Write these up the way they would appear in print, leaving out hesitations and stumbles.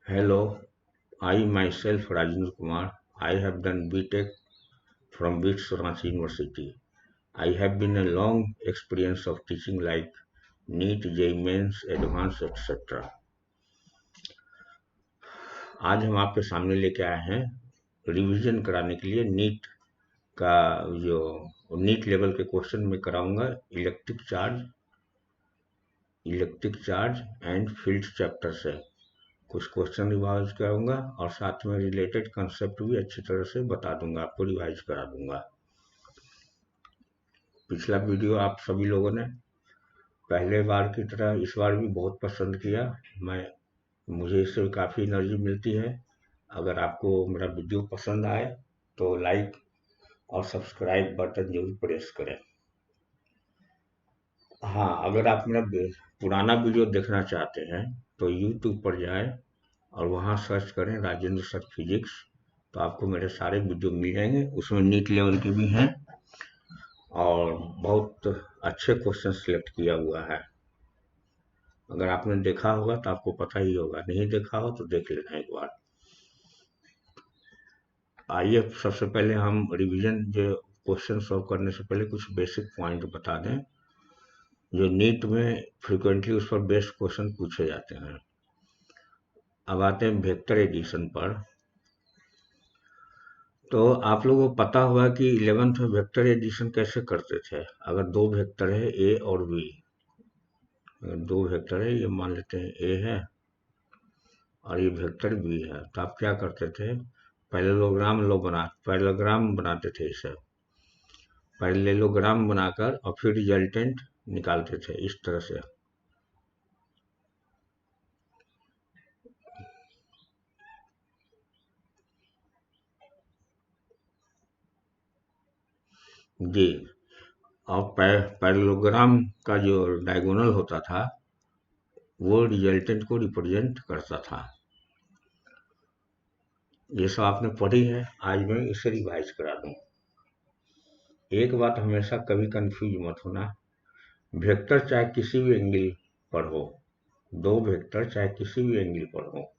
Hello, I myself Rajendra Kumar. I have done BTech from BITS Ranchi University. I have been a long experience of teaching like NEET, JEE Mains, Advanced, etc. आज हम आपके सामने लेके आए हैं revision कराने के लिए नीट का जो नीट लेवल के क्वेश्चन में कराऊंगा electric charge and field chapter से कुछ क्वेश्चन रिवाइज करूंगा और साथ में रिलेटेड कंसेप्ट भी अच्छी तरह से बता दूंगा, आपको रिवाइज करा दूंगा। पिछला वीडियो आप सभी लोगों ने पहले बार की तरह इस बार भी बहुत पसंद किया। मुझे इससे काफ़ी एनर्जी मिलती है। अगर आपको मेरा वीडियो पसंद आए तो लाइक और सब्सक्राइब बटन जरूर प्रेस करें। हाँ, अगर आप मेरा पुराना वीडियो देखना चाहते हैं तो यूट्यूब पर जाएं और वहाँ सर्च करें राजेंद्र सर फिजिक्स, तो आपको मेरे सारे वीडियो मिल जाएंगे। उसमें नीट लेवल के भी हैं और बहुत अच्छे क्वेश्चन सिलेक्ट किया हुआ है। अगर आपने देखा होगा तो आपको पता ही होगा, नहीं देखा हो तो देख लेना एक बार। आइए सबसे पहले हम रिवीजन जो क्वेश्चन सॉल्व करने से पहले कुछ बेसिक पॉइंट बता दें जो नीट में फ्रिक्वेंटली उस पर बेस्ड क्वेश्चन पूछे जाते हैं। अब आते हैं वेक्टर एडिशन पर। तो आप लोगों को पता होगा कि 11th में वेक्टर एडिशन कैसे करते थे। अगर दो वेक्टर है ए और बी, अगर दो वेक्टर है, ये मान लेते हैं ए है और ये वेक्टर बी है, तो आप क्या करते थे, पैरेललोग्राम बनाते थे। इसे पैरेललोग्राम बनाकर और फिर रिजल्टेंट निकालते थे इस तरह से। जी, और पैरेललोग्राम का जो डायगोनल होता था वो रिजल्टेंट को रिप्रेजेंट करता था। ये सब आपने पढ़ी है, आज मैं इसे रिवाइज करा दूं। एक बात हमेशा कभी कंफ्यूज मत होना, वेक्टर चाहे किसी भी एंगल पर हो, दो वेक्टर चाहे किसी भी एंगल पर हो,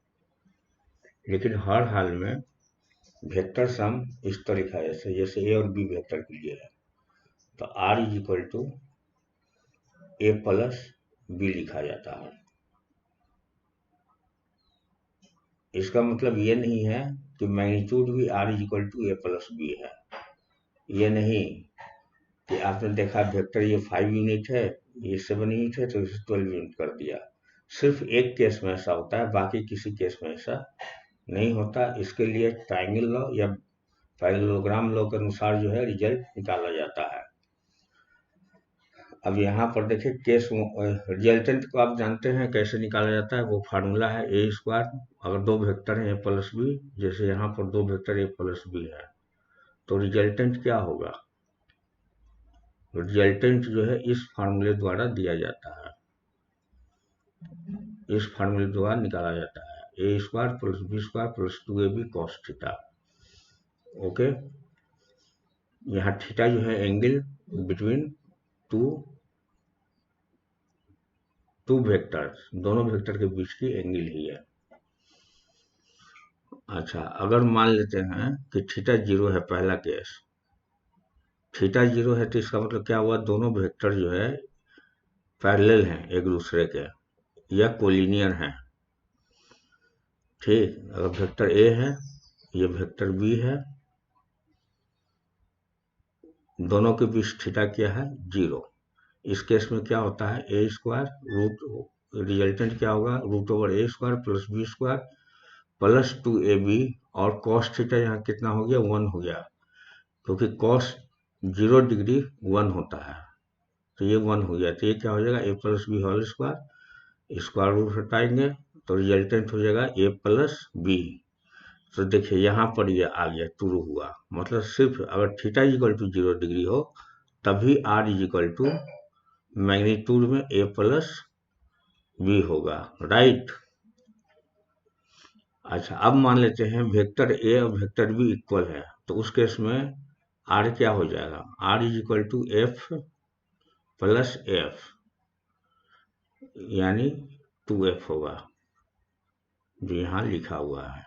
लेकिन हर हाल में वेक्टर सम इस तरह लिखा है, जैसे ए और बी वेक्टर के लिए है तो R is equal to A plus B लिखा जाता है। इसका मतलब ये नहीं है कि मैग्नीट्यूड भी R is equal to A plus B है। ये नहीं कि आपने देखा वेक्टर ये 5 यूनिट है, ये 7 यूनिट है तो इसे 12 यूनिट कर दिया। सिर्फ एक केस में ऐसा होता है, बाकी किसी केस में ऐसा नहीं होता। इसके लिए ट्रायंगल लॉ या पैरेललोग्राम लॉ के अनुसार जो है रिजल्ट निकाला जाता है। अब यहाँ पर देखिए केस रिजल्टेंट को आप जानते हैं कैसे निकाला जाता है, वो फार्मूला है ए स्क्वायर। अगर दो वेक्टर हैं ए प्लस बी, जैसे यहाँ पर दो वेक्टर ए प्लस बी है, तो रिजल्टेंट क्या होगा, रिजल्टेंट जो है इस फार्मूले द्वारा दिया जाता है, इस फार्मूले द्वारा निकाला जाता है। A square plus B square plus 2ab cos theta. Okay, यहाँ थीटा जो है एंगल बिटवीन टू वेक्टर, दोनों वेक्टर के बीच की एंगल ही है। अच्छा, अगर मान लेते हैं कि थीटा 0 है, पहला केस थीटा 0 है, तो इसका मतलब क्या हुआ, दोनों वेक्टर जो है पैरेलल हैं एक दूसरे के या कोलिनियर हैं। ठीक, अगर वेक्टर ए है, ये वेक्टर बी है, दोनों के बीच थीटा क्या है, 0। इस केस में क्या होता है, ए स्क्वायर रूट, रिजल्टेंट क्या होगा, root over A square plus B square plus 2ab, और कॉस थीटा यहाँ कितना हो गया, 1 हो गया, क्योंकि कॉस 0 डिग्री 1 होता है, तो ये 1 हो गया। तो ये क्या हो जाएगा, A plus B whole square, square root हटाएंगे तो रिजल्टेंट हो जाएगा ए प्लस बी। तो देखिए यहाँ पर ये आ गया, ट्रू हुआ। मतलब सिर्फ अगर थीटा इक्वल टू 0 डिग्री हो तभी R is equal to magnitude में ए प्लस बी होगा, राइट। अच्छा, अब मान लेते हैं वेक्टर ए और वेक्टर बी इक्वल है, तो उस केस में आर क्या हो जाएगा, R is equal to F plus F, यानी 2f होगा। जो यहाँ लिखा हुआ है।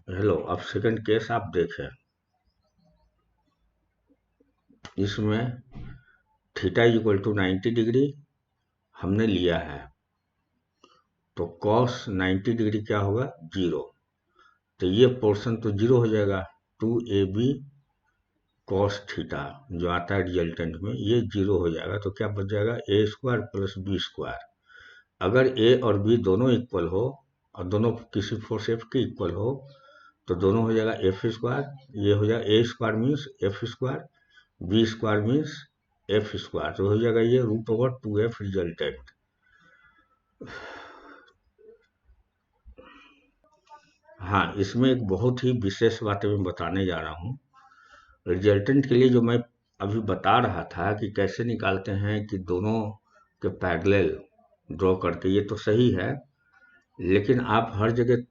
हेलो, अब सेकंड केस आप देखें। इसमें थीटा इक्वल टू 90 डिग्री हमने लिया है, तो कॉस 90 डिग्री क्या होगा, 0। तो ये पोर्शन तो 0 हो जाएगा। 2ab कॉस थीटा जो आता है रिजल्टेंट में, ये 0 हो जाएगा। तो क्या बच जाएगा, A square plus B square. अगर ए और बी दोनों इक्वल हो और दोनों किसी फोर्स एफ के इक्वल हो तो दोनों हो जाएगा एफ स्क्वायर। ये हो जाएगा A square means F square, B square means F square. तो हो जाएगा ये √2f रिजल्टेंट। हाँ, इसमें एक बहुत ही विशेष बात मैं बताने जा रहा हूँ। रिजल्टेंट के लिए जो मैं अभी बता रहा था कि कैसे निकालते हैं कि दोनों के पैरेलल ड्रॉ करके, ये तो सही है, लेकिन आप हर जगह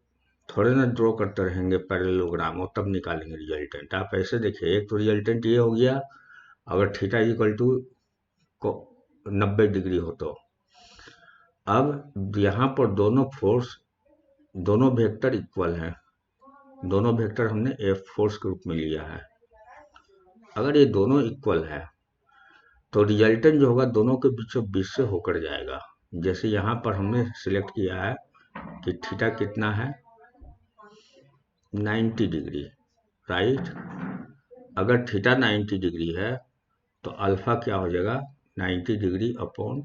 थोड़े ना ड्रॉ करते रहेंगे पैरेललोग्राम और तब निकालेंगे रिजल्टेंट। आप ऐसे देखिए, एक तो रिजल्टेंट ये हो गया अगर थीटा इक्वल टू 90 डिग्री हो तो। अब यहाँ पर दोनों फोर्स, दोनों वेक्टर इक्वल हैं, दोनों वेक्टर हमने एफ फोर्स के रूप में लिया है। अगर ये दोनों इक्वल है तो रिजल्टेंट जो होगा दोनों के बीचों बीच से होकर जाएगा। जैसे यहाँ पर हमने सिलेक्ट किया है कि थीटा कितना है, 90 डिग्री, राइट। अगर थीटा 90 डिग्री है तो अल्फा क्या हो जाएगा, 90 डिग्री अपॉन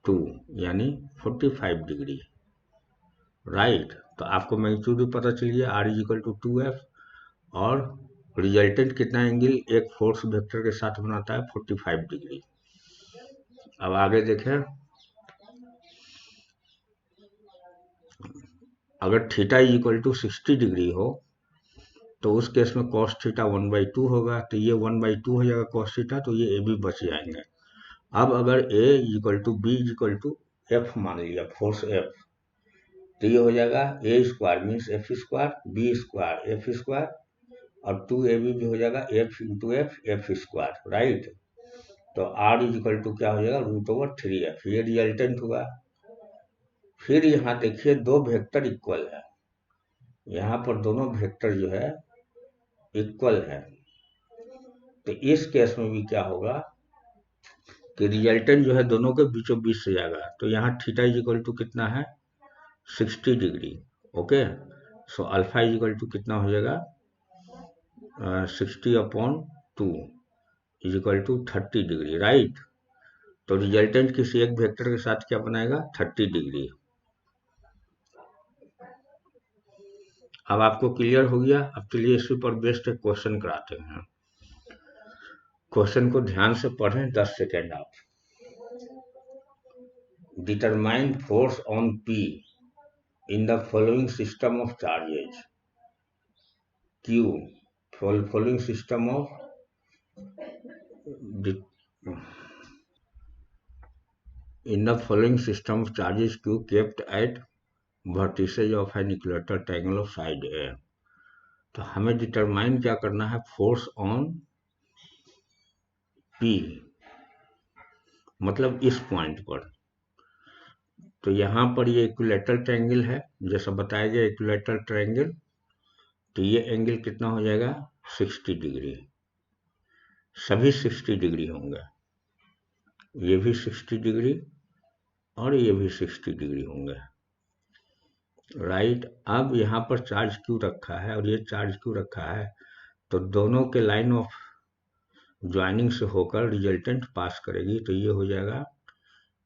2 यानी 45 डिग्री, राइट। तो आपको मैग्नीट्यूड भी पता चल गया, R is equal to 2f। और रिजल्टेंट कितना एंगल एक फोर्स वेक्टर के साथ बनाता है, 45 डिग्री। अब आगे देखें, अगर theta is equal to 60 degree हो तो उस केस में कॉस थीटा 1/2 होगा। तो ये 1/2 हो जाएगा कॉस थीटा, तो ये ए बी बच जाएंगे। अब अगर A equal to B equal to F मान लिया, फोर्स एफ, तो ये हो जाएगा A square means F square, B square F square, और 2ab भी हो जाएगा F into F square, right. तो आर इज इक्वल टू क्या हो जाएगा, √3f। ये रिजल्टेंट हुआ। फिर यहाँ देखिए दो वेक्टर इक्वल है, यहाँ पर दोनों वेक्टर जो है इक्वल है। तो इस केस में भी क्या होगा कि रिजल्टेंट जो है दोनों के बीचों बीच से जाएगा। तो यहाँ थीटा इज इक्वल टू कितना है, 60 degree, okay. So alpha is equal to कितना हो जाएगा, 60/2 is equal to 30 degree, right. तो रिजल्टेंट किसी एक वेक्टर के साथ क्या बनाएगा, 30 डिग्री। अब आपको क्लियर हो गया। अब चलिए इसी पर बेस्ड एक क्वेश्चन कराते हैं। क्वेश्चन को ध्यान से पढ़ें, 10 सेकेंड आप। Determine force on P in the following system of charges. Q, following system of in the following system of charges Q kept at vertices of an equilateral triangle of side A. तो हमें determine क्या करना है, force on P, मतलब इस point पर। तो यहाँ पर ये इक्विलेटरल ट्रायंगल है, जैसा बताया गया इक्विलेटरल ट्रायंगल। तो ये एंगल कितना हो जाएगा, 60 डिग्री। सभी 60 डिग्री होंगे, ये भी 60 डिग्री और ये भी 60 डिग्री होंगे, राइट। अब यहाँ पर चार्ज क्यों रखा है और ये चार्ज क्यों रखा है, तो दोनों के लाइन ऑफ ज्वाइनिंग से होकर रिजल्टेंट पास करेगी। तो ये हो जाएगा,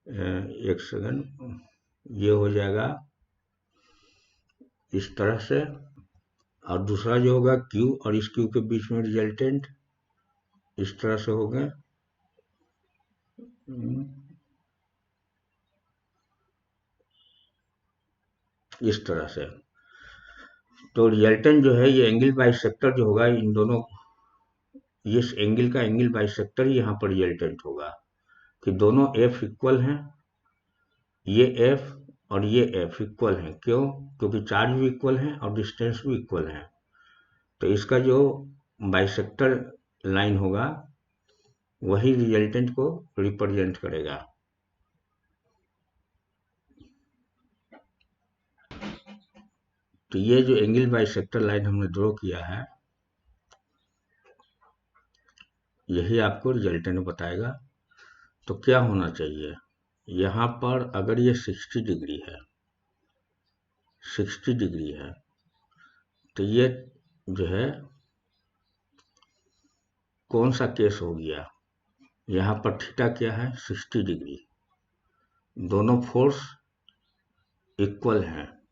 एक सेकंड, ये हो जाएगा इस तरह से, और दूसरा जो होगा Q और इस Q के बीच में रिजल्टेंट इस तरह से हो गए, इस तरह से। तो रिजल्टेंट जो है ये एंगल बाइसेक्टर जो होगा इन दोनों, इस एंगल का एंगल बाइसेक्टर ही यहाँ पर रिजल्टेंट होगा कि दोनों F इक्वल हैं, ये F और ये F इक्वल हैं। क्यों, क्योंकि चार्ज भी इक्वल हैं और डिस्टेंस भी इक्वल हैं। तो इसका जो बाइसेक्टर लाइन होगा वही रिजल्टेंट को रिप्रेजेंट करेगा। तो ये जो एंगल बाइसेक्टर लाइन हमने ड्रॉ किया है, यही आपको रिजल्टेंट बताएगा। तो क्या होना चाहिए यहाँ पर, अगर ये 60 डिग्री है, 60 डिग्री है, तो ये जो है कौन सा केस हो गया, यहाँ पर थीटा क्या है, 60 डिग्री, दोनों फोर्स इक्वल हैं।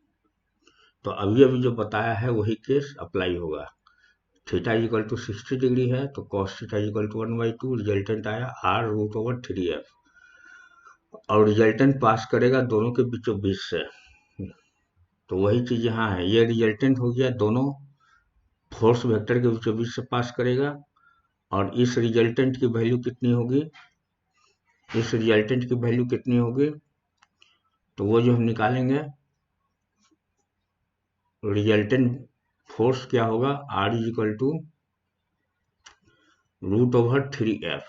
तो अभी अभी जो बताया है वही केस अप्लाई होगा। थीटा इक्वल टू 60 डिग्री है तो cos theta equal to 1/2, resultant आया r√3f, और रिजल्टेंट पास करेगा दोनों के बीचों बीच से। तो वही चीज यहाँ है, ये रिजल्टेंट हो गया, दोनों फोर्स वेक्टर के बीचों बीच से पास करेगा। और इस रिजल्टेंट की वैल्यू कितनी होगी, इस रिजल्टेंट की वैल्यू कितनी होगी, तो वो जो हम निकालेंगे, रिजल्टेंट फोर्स क्या होगा, r=√3f,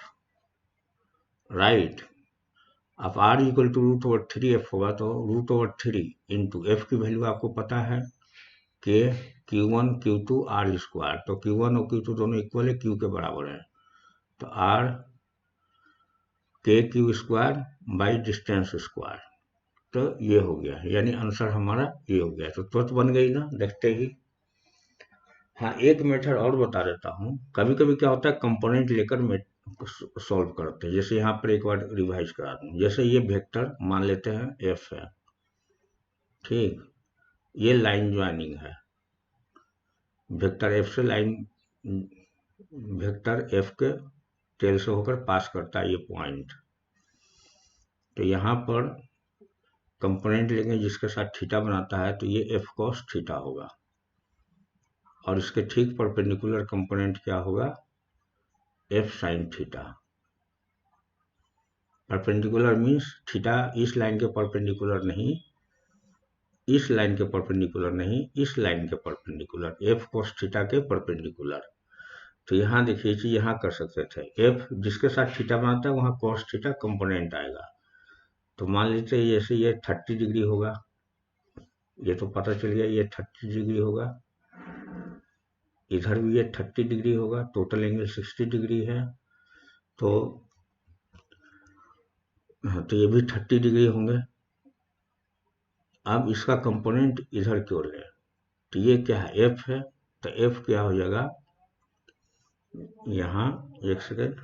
राइट। अब r=√3f होगा तो √3 इंटू एफ की वैल्यू आपको पता है, के Q1 Q2 r², तो Q1 और Q2 दोनों इक्वल है, Q के बराबर है, तो r KQ² by distance square. तो ये हो गया, यानी आंसर हमारा ये हो गया। तो तुरंत बन गई ना देखते ही। हाँ, एक मेथड और बता देता हूँ, कभी कभी क्या होता है कंपोनेंट लेकर सॉल्व करते हैं। जैसे यहाँ पर एक बार रिवाइज करा दूँ, जैसे ये वेक्टर मान लेते हैं एफ है, ठीक, ये लाइन ज्वाइनिंग है, वेक्टर एफ से लाइन, वेक्टर एफ के टेल से होकर पास करता है ये पॉइंट। तो यहाँ पर कंपोनेंट लेंगे जिसके साथ थीटा बनाता है, तो ये एफ कॉस थीटा होगा, और इसके ठीक परपेंडिकुलर कंपोनेंट क्या होगा, F sine theta. Perpendicular means theta इस लाइन के परपेंडिकुलर नहीं, इस लाइन के परपेंडिकुलर नहीं, इस लाइन के परपेंडिकुलर, एफ कॉस थीटा के परपेंडिकुलर। तो यहाँ देखिए कि यहाँ कर सकते थे, एफ जिसके साथ थीटा बनाता है वहाँ कॉस थीटा कंपोनेंट आएगा। तो मान लीजिए जैसे ये 30 डिग्री होगा, ये तो पता चल गया ये 30 डिग्री होगा, इधर भी ये 30 डिग्री होगा, टोटल एंगल 60 डिग्री है। तो हाँ, तो ये भी 30 डिग्री होंगे। अब इसका कंपोनेंट इधर की ओर है, तो ये क्या है, एफ है, तो एफ क्या हो जाएगा, यहाँ एक सेकेंड,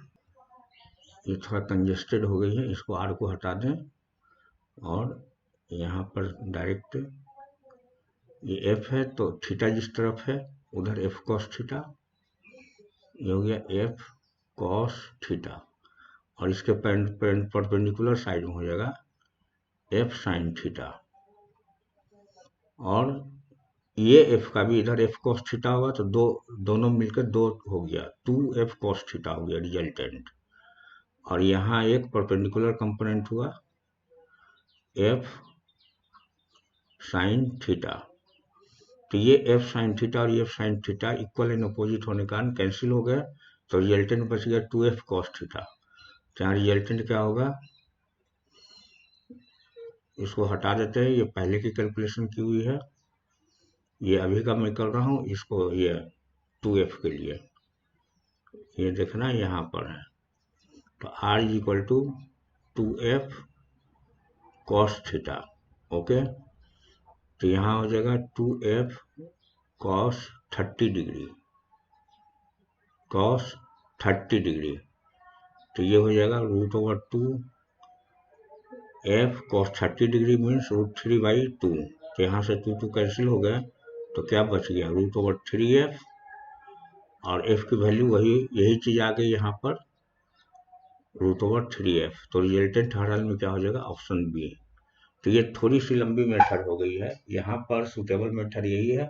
ये थोड़ा कंजेस्टेड हो गई है, इसको आर को हटा दें, और यहाँ पर डायरेक्ट ये एफ है, तो थीटा जिस तरफ है उधर एफ कॉस थीटा, ये हो गया एफ कॉस थीटा, और इसके परपेंडिकुलर साइड में हो जाएगा एफ साइन थीटा, और ये एफ का भी इधर एफ कॉस थीटा होगा, तो दोनों मिलकर 2 हो गया, 2f कॉस थीटा हो गया रिजल्टेंट। और यहाँ एक परपेंडिकुलर कंपोनेंट हुआ एफ साइन थीटा, तो ये एफ साइन थीटा और F sine theta equal and opposite होने के कारण कैंसिल हो गया, तो रिजल्टेंट बच गया 2f कॉस थीटा। तो यहाँ रिजल्टेंट क्या होगा, इसको हटा देते हैं, ये पहले की कैलकुलेशन की हुई है, ये अभी का मैं कर रहा हूँ, इसको ये 2f के लिए ये देखना यहाँ पर है, तो r=2f कॉस थीटा, ओके। तो यहाँ हो जाएगा 2f cos 30 degree, cos 30 degree, तो ये हो जाएगा √2f कॉस 30 डिग्री मीन्स √3/2। तो यहाँ से 2 कैंसिल हो गया, तो क्या बच गया, √3f, और f की वैल्यू वही, यही चीज आ गई यहाँ पर √3f। तो रिजल्टेंट हर हाल में क्या हो जाएगा, ऑप्शन बी। तो ये थोड़ी सी लंबी मेथड हो गई है, यहाँ पर सुटेबल मेथड यही है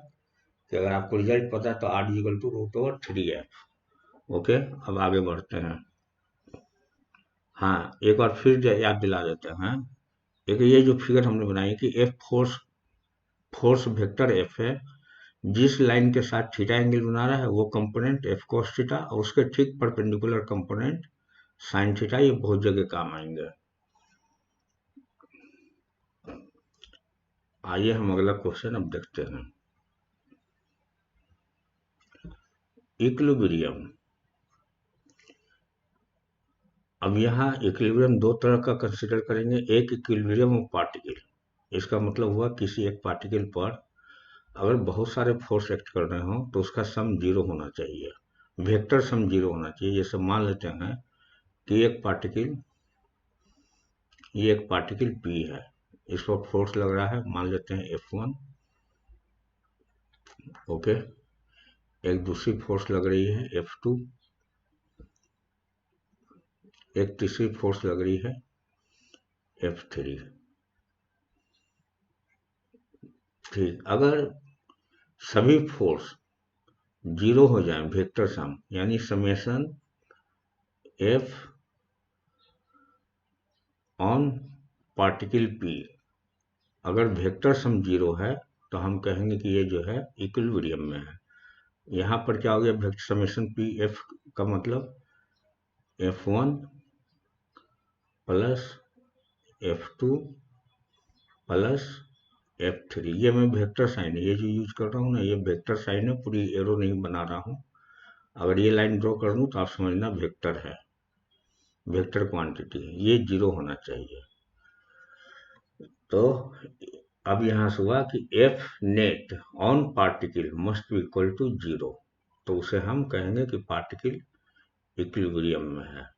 कि अगर आपको रिजल्ट पता है तो r=√3f, ओके। अब आगे बढ़ते हैं। हाँ, एक बार फिर याद दिला देते हैं, एक ये जो फिगर हमने बनाई कि एफ फोर्स वेक्टर एफ है, जिस लाइन के साथ थीटा एंगल बना रहा है वो कंपोनेंट एफ कॉस थीटा, और उसके ठीक परपेंडिकुलर कंपोनेंट साइन थीटा, ये बहुत जगह काम आएंगे। आइए हम अगला क्वेश्चन अब देखते हैं। इक्विलिब्रियम। अब यहाँ इक्विलिब्रियम दो तरह का कंसिडर करेंगे, एक इक्विलिब्रियम ऑफ पार्टिकल। इसका मतलब हुआ किसी एक पार्टिकल पर अगर बहुत सारे फोर्स एक्ट कर रहे हो तो उसका सम जीरो होना चाहिए, वेक्टर सम जीरो होना चाहिए। जैसे मान लेते हैं कि ये एक पार्टिकल P है, इस पर फोर्स लग रहा है, मान लेते हैं F1, ओके। एक दूसरी फोर्स लग रही है F2, एक तीसरी फोर्स लग रही है F3। ठीक, अगर सभी फोर्स जीरो हो जाए, वेक्टर सम यानी summation F on particle P, अगर वेक्टर सम जीरो है तो हम कहेंगे कि ये जो है इक्विलिब्रियम में है। यहाँ पर क्या हो गया, वेक्टर समेशन P F का मतलब F1 plus F2 plus F3। ये मैं वेक्टर साइन है, ये जो यूज कर रहा हूँ ना, ये वेक्टर साइन है, पूरी एरो नहीं बना रहा हूँ। अगर ये लाइन ड्रॉ कर दूँ तो आप समझना वेक्टर है, वेक्टर क्वांटिटी है, ये जीरो होना चाहिए। तो अब यहाँ से हुआ कि F net on particle must be equal to zero, तो उसे हम कहेंगे कि पार्टिकल इक्विलिब्रियम में है।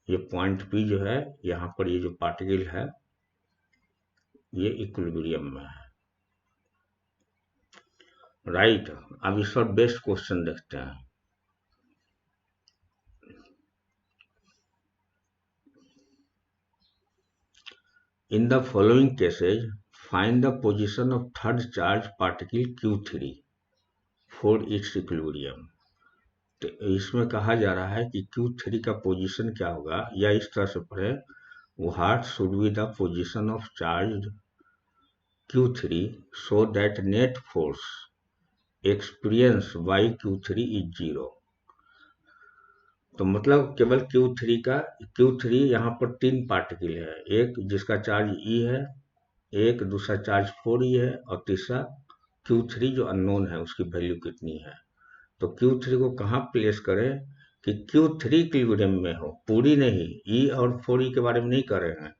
ये पॉइंट P जो है, यहाँ पर ये जो पार्टिकल है ये इक्विलिब्रियम में है, राइट। अब इस पर बेस्ट क्वेश्चन देखते हैं। In the following cases, find the position of third charge particle Q3 for its equilibrium। तो इसमें कहा जा रहा है कि Q3 का पोजीशन क्या होगा, या इस तरह से पढ़े, what should be the position of charge Q3 so that net force experienced by Q3 is zero। तो मतलब केवल Q3 यहाँ पर तीन पार्टिकल है, एक जिसका चार्ज E है, एक दूसरा चार्ज 4E है, और तीसरा Q3 जो अननोन है उसकी वैल्यू कितनी है। तो Q3 को कहाँ प्लेस करें कि Q3 इक्विलिब्रियम में हो, पूरी नहीं, E और 4E के बारे में नहीं कर रहे हैं,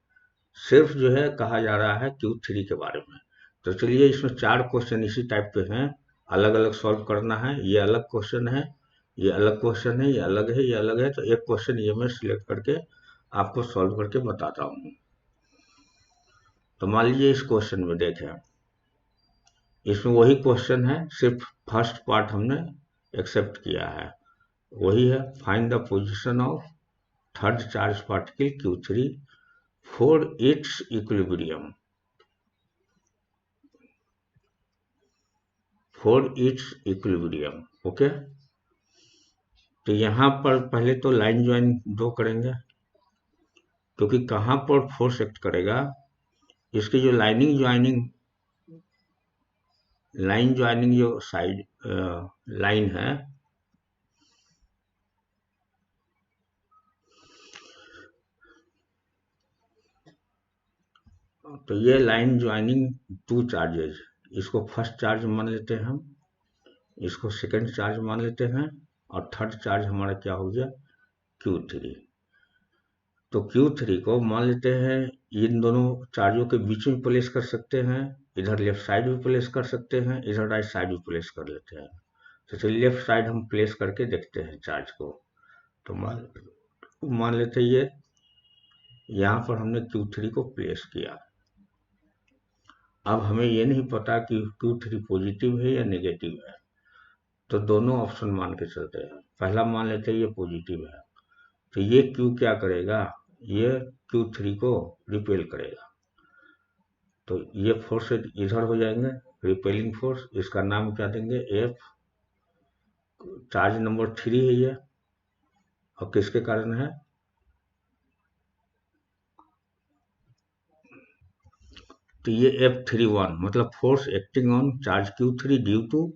सिर्फ जो है कहा जा रहा है Q3 के बारे में। तो चलिए इसमें चार क्वेश्चन इसी टाइप के हैं, अलग अलग सॉल्व करना है। ये अलग क्वेश्चन है, ये अलग क्वेश्चन है, ये अलग है, ये अलग है। तो एक क्वेश्चन ये मैं सिलेक्ट करके आपको सॉल्व करके बताता हूँ। तो मान लीजिए इस क्वेश्चन में देखें, इसमें वही क्वेश्चन है, सिर्फ फर्स्ट पार्ट हमने एक्सेप्ट किया है, वही है, find the position of third charge particle Q3 for its equilibrium, okay. तो यहाँ पर पहले तो लाइन ज्वाइन ड्रॉ करेंगे, क्योंकि कहाँ पर फोर्स एक्ट करेगा, इसकी जो लाइन ज्वाइनिंग जो साइड लाइन है, तो ये लाइन ज्वाइनिंग टू चार्जेज, इसको फर्स्ट चार्ज मान लेते हैं हम, इसको सेकंड चार्ज मान लेते हैं, और थर्ड चार्ज हमारा क्या हो गया, Q3। तो Q3 को मान लेते हैं इन दोनों चार्जों के बीच में प्लेस कर सकते हैं, इधर लेफ्ट साइड भी प्लेस कर सकते हैं, इधर राइट साइड भी प्लेस कर लेते हैं। तो चलिए लेफ्ट साइड हम प्लेस करके देखते हैं चार्ज को। तो मान लेते हैं ये यहाँ पर हमने Q3 को प्लेस किया। अब हमें ये नहीं पता कि Q3 पॉजिटिव है या नेगेटिव है, तो दोनों ऑप्शन मान के चलते हैं। पहला मान लेते हैं ये पॉजिटिव है, तो ये Q क्या करेगा, ये Q3 को रिपेल करेगा, तो ये फोर्स इधर हो जाएंगे, रिपेलिंग फोर्स, इसका नाम क्या देंगे, F। चार्ज नंबर 3 है ये, और किसके कारण है, तो ये F31 मतलब force acting on charge Q3 due to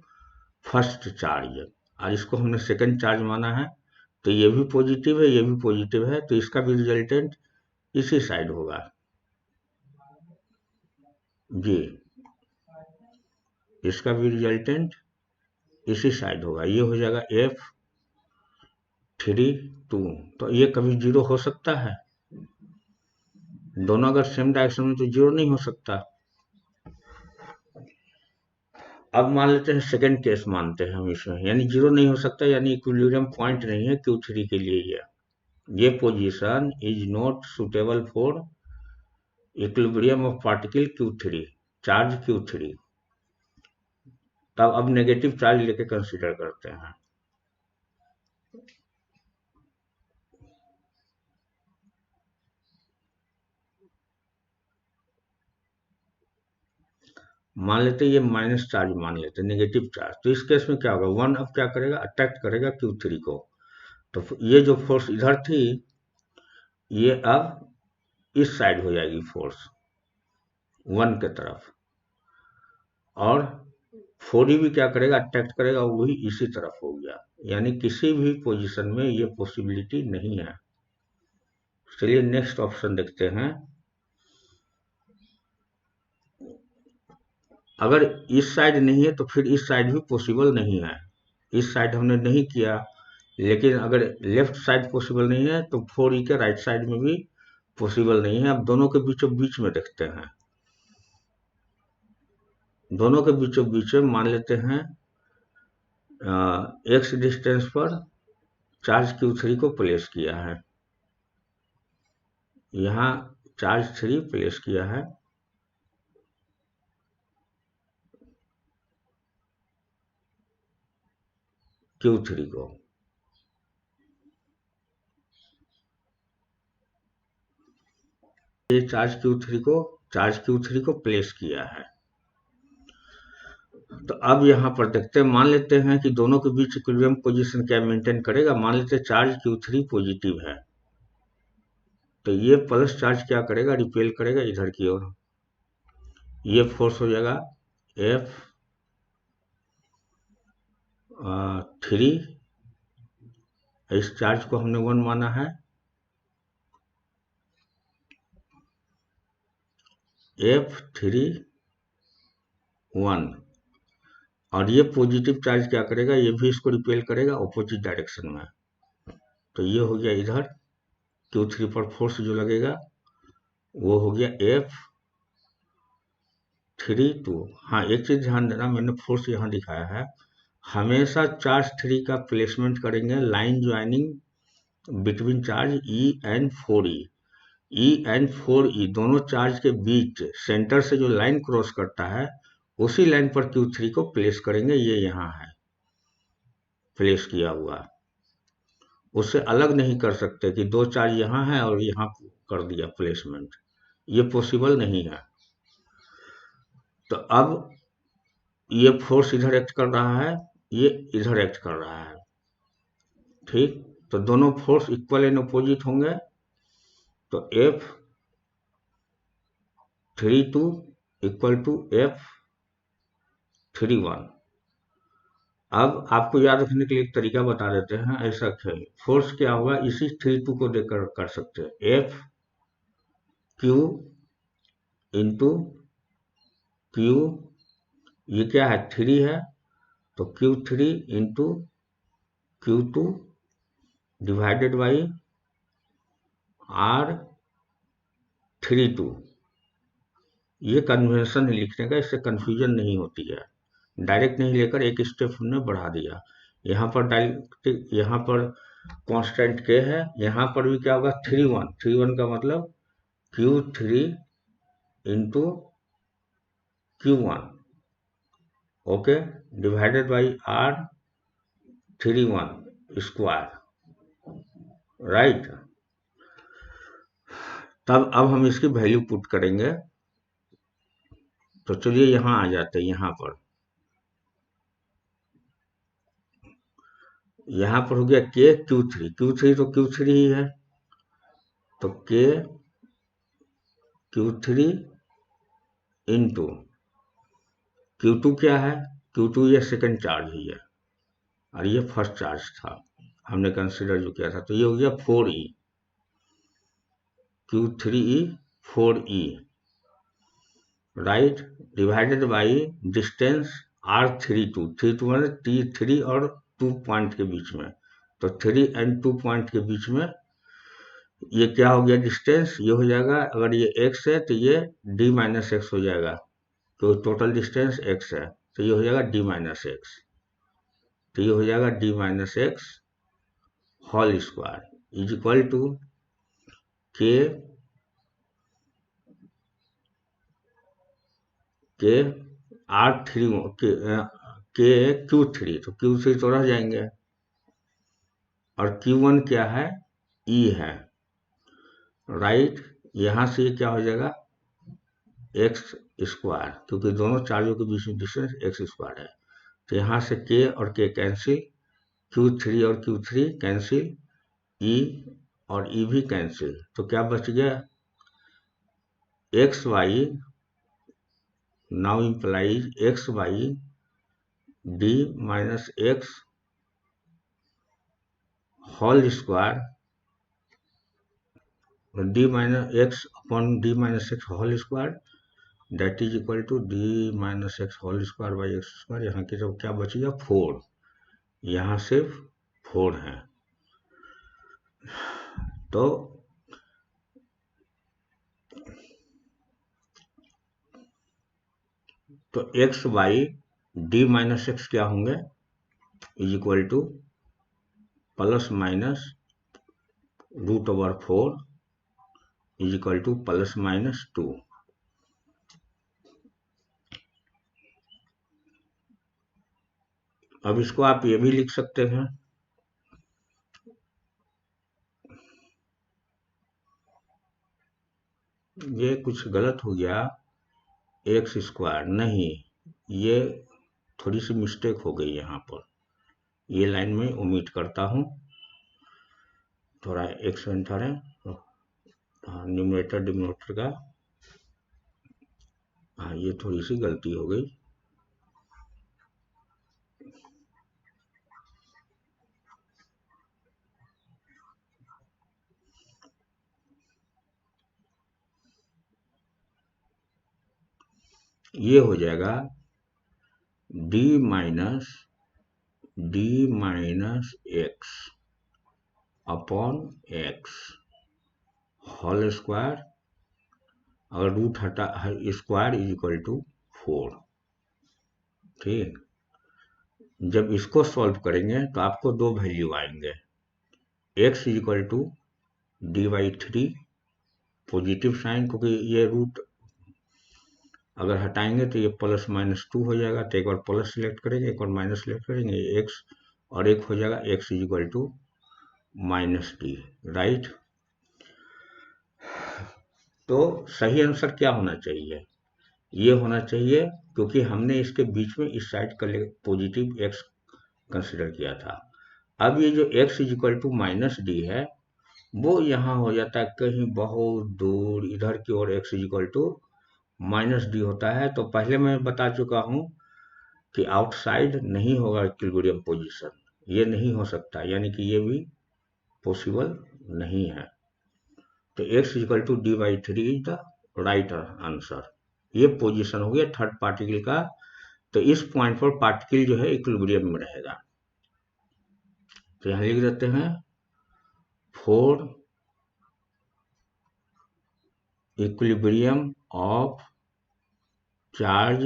first charge, और इसको हमने सेकंड चार्ज माना है, तो ये भी पॉजिटिव है, ये भी पॉजिटिव है, तो इसका भी रिजल्टेंट इसी साइड होगा जी, इसका भी रिजल्टेंट इसी साइड होगा, ये हो जाएगा F32। तो ये कभी जीरो हो सकता है? दोनों अगर सेम डायरेक्शन में तो जीरो नहीं हो सकता। अब मान लेते हैं सेकंड केस मानते हैं हम इसमें, यानी जीरो नहीं हो सकता, यानी इक्विलिब्रियम पॉइंट नहीं है Q3 के लिए। ये position is not suitable for equilibrium of particle Q3, charge Q3। तब अब नेगेटिव चार्ज लेके कंसीडर करते हैं। मान लेते ये माइनस चार्ज मान लेते, नेगेटिव चार्ज। तो इस केस में क्या होगा, 1 अब क्या करेगा, अट्रैक्ट करेगा Q3 को। तो ये जो फोर्स इधर थी, ये अब इस साइड हो जाएगी फोर्स 1 के तरफ, और 4D भी क्या करेगा, अट्रैक्ट करेगा, वही इसी तरफ हो गया। यानी किसी भी पोजीशन में ये पॉसिबिलिटी नहीं है। चलिए नेक्स्ट ऑप्शन देखते हैं। अगर इस साइड नहीं है तो फिर इस साइड भी पॉसिबल नहीं है। इस साइड हमने नहीं किया, लेकिन अगर लेफ्ट साइड पॉसिबल नहीं है तो 4E के राइट साइड में भी पॉसिबल नहीं है। अब दोनों के बीचों बीच में देखते हैं। दोनों के बीचों बीच में मान लेते हैं x डिस्टेंस पर चार्ज Q3 को प्लेस किया है। यहाँ चार्ज 3 प्लेस किया है, Q3 को। ये चार्ज Q3 को प्लेस किया है। तो अब यहाँ पर देखते हैं, मान लेते हैं कि दोनों के बीच इक्विलिब्रियम पोजीशन क्या मेंटेन करेगा। मान लेते हैं चार्ज Q3 पॉजिटिव है, तो ये प्लस चार्ज क्या करेगा, रिपेल करेगा इधर की ओर। ये फोर्स हो जाएगा F3। इस चार्ज को हमने 1 माना है, F3(1). और ये पॉजिटिव चार्ज क्या करेगा, ये भी इसको रिपेल करेगा ऑपोजिट डायरेक्शन में। तो ये हो गया इधर Q3 पर फोर्स जो लगेगा वो हो गया F32। हाँ, एक चीज ध्यान देना, मैंने फोर्स यहाँ दिखाया है। हमेशा चार्ज 3 का प्लेसमेंट करेंगे line joining between charge E and 4E। E and 4E दोनों चार्ज के बीच सेंटर से जो लाइन क्रॉस करता है, उसी लाइन पर Q3 को प्लेस करेंगे। ये यहाँ है प्लेस किया हुआ, उससे अलग नहीं कर सकते कि दो चार्ज यहाँ है और यहाँ कर दिया प्लेसमेंट, ये पॉसिबल नहीं है। तो अब ये फोर्स इधर एक्ट कर रहा है, ये इधर एक्ट कर रहा है, ठीक। तो दोनों फोर्स इक्वल एंड अपोजिट होंगे। तो F32 इक्वल टू F31। अब आपको याद रखने के लिए एक तरीका बता देते हैं। ऐसा खेल फोर्स क्या होगा, इसी 32 को देकर कर सकते हैं। F(Q) इंटू Q, ये क्या है 3 है, तो Q3 into Q2 divided by R32। ये कन्वेंशन है लिखने का, इससे कंफ्यूजन नहीं होती है। डायरेक्ट नहीं लेकर एक स्टेप हमने बढ़ा दिया। यहाँ पर डायरेक्ट, यहाँ पर कांस्टेंट K है, यहाँ पर भी क्या होगा 3(1) का मतलब Q3 into Q1, okay, divided by R31 square, right. तब अब हम इसकी वैल्यू पुट करेंगे। तो चलिए यहाँ आ जाते हैं। यहाँ पर हो गया K Q3 तो Q3 ही है, तो K Q3 इंटू Q2 क्या है, Q2 ये सेकंड चार्ज ही है और ये फर्स्ट चार्ज था हमने कंसीडर जो किया था। तो ये हो गया 4E, Q3E 4E, right, divided by distance R32, 32 मतलब T3 और 2 पॉइंट के बीच में, तो 3 एंड 2 पॉइंट के बीच में ये क्या हो गया डिस्टेंस, ये हो जाएगा, अगर ये x है तो ये d माइनस एक्स हो जाएगा, तो टोटल डिस्टेंस x है, तो ये हो जाएगा d माइनस एक्स, तो ये हो जाएगा d minus X whole square is equal to K R3 के Q3, तो Q3 तो रह जाएंगे, और Q1 क्या है, E है, राइट। यहाँ से क्या हो जाएगा एक्स स्क्वायर, क्योंकि दोनों चार्जों के बीच में डिस्टेंस एक्स स्क्वायर है, तो यहाँ से के और के कैंसिल, Q3 और Q3 कैंसिल, E और E भी कैंसिल, तो क्या बच गया X Y, now implies X Y D minus X whole square, D minus X upon D minus X whole square, that is equal to D minus X whole square by X square. यहाँ की जब क्या बच गया 4, यहाँ सिर्फ 4 है, तो x by D minus x क्या होंगे, is equal two plus minus √4 is equal two plus minus 2। अब इसको आप ये भी लिख सकते हैं, ये कुछ गलत हो गया, एक्स स्क्वायर नहीं, ये थोड़ी सी मिस्टेक हो गई यहाँ पर, ये लाइन में ओमिट करता हूँ, थोड़ा एक सेंटर है, हाँ न्यूमरेटर डिनोमिनेटर का, हाँ ये थोड़ी सी गलती हो गई। ये हो जाएगा d minus X upon X whole square, अगर रूट हटा स्क्वायर इज इक्वल टू 4। ठीक, जब इसको सॉल्व करेंगे तो आपको दो वैल्यू आएंगे, x is equal to d/3 positive sign, क्योंकि ये रूट अगर हटाएंगे तो ये प्लस माइनस 2 हो जाएगा, तो एक बार प्लस सिलेक्ट करेंगे, एक बार माइनस सिलेक्ट करेंगे, x और एक हो जाएगा x is equal to minus D, right. तो सही आंसर क्या होना चाहिए, ये होना चाहिए, क्योंकि हमने इसके बीच में इस साइड का पॉजिटिव x कंसिडर किया था। अब ये जो x is equal to minus D है, वो यहाँ हो जाता है कहीं बहुत दूर, इधर की ओर x is equal to minus D होता है। तो पहले मैं बता चुका हूँ कि आउटसाइड नहीं होगा इक्विलिब्रियम पोजीशन, ये नहीं हो सकता, यानी कि ये भी पॉसिबल नहीं है। तो x equal to d/3 is the right answer. ये पोजीशन हो गया थर्ड पार्टिकल का, तो इस पॉइंट पर पार्टिकल जो है इक्विलिब्रियम में रहेगा। तो यहाँ लिख देते हैं 4 equilibrium of charge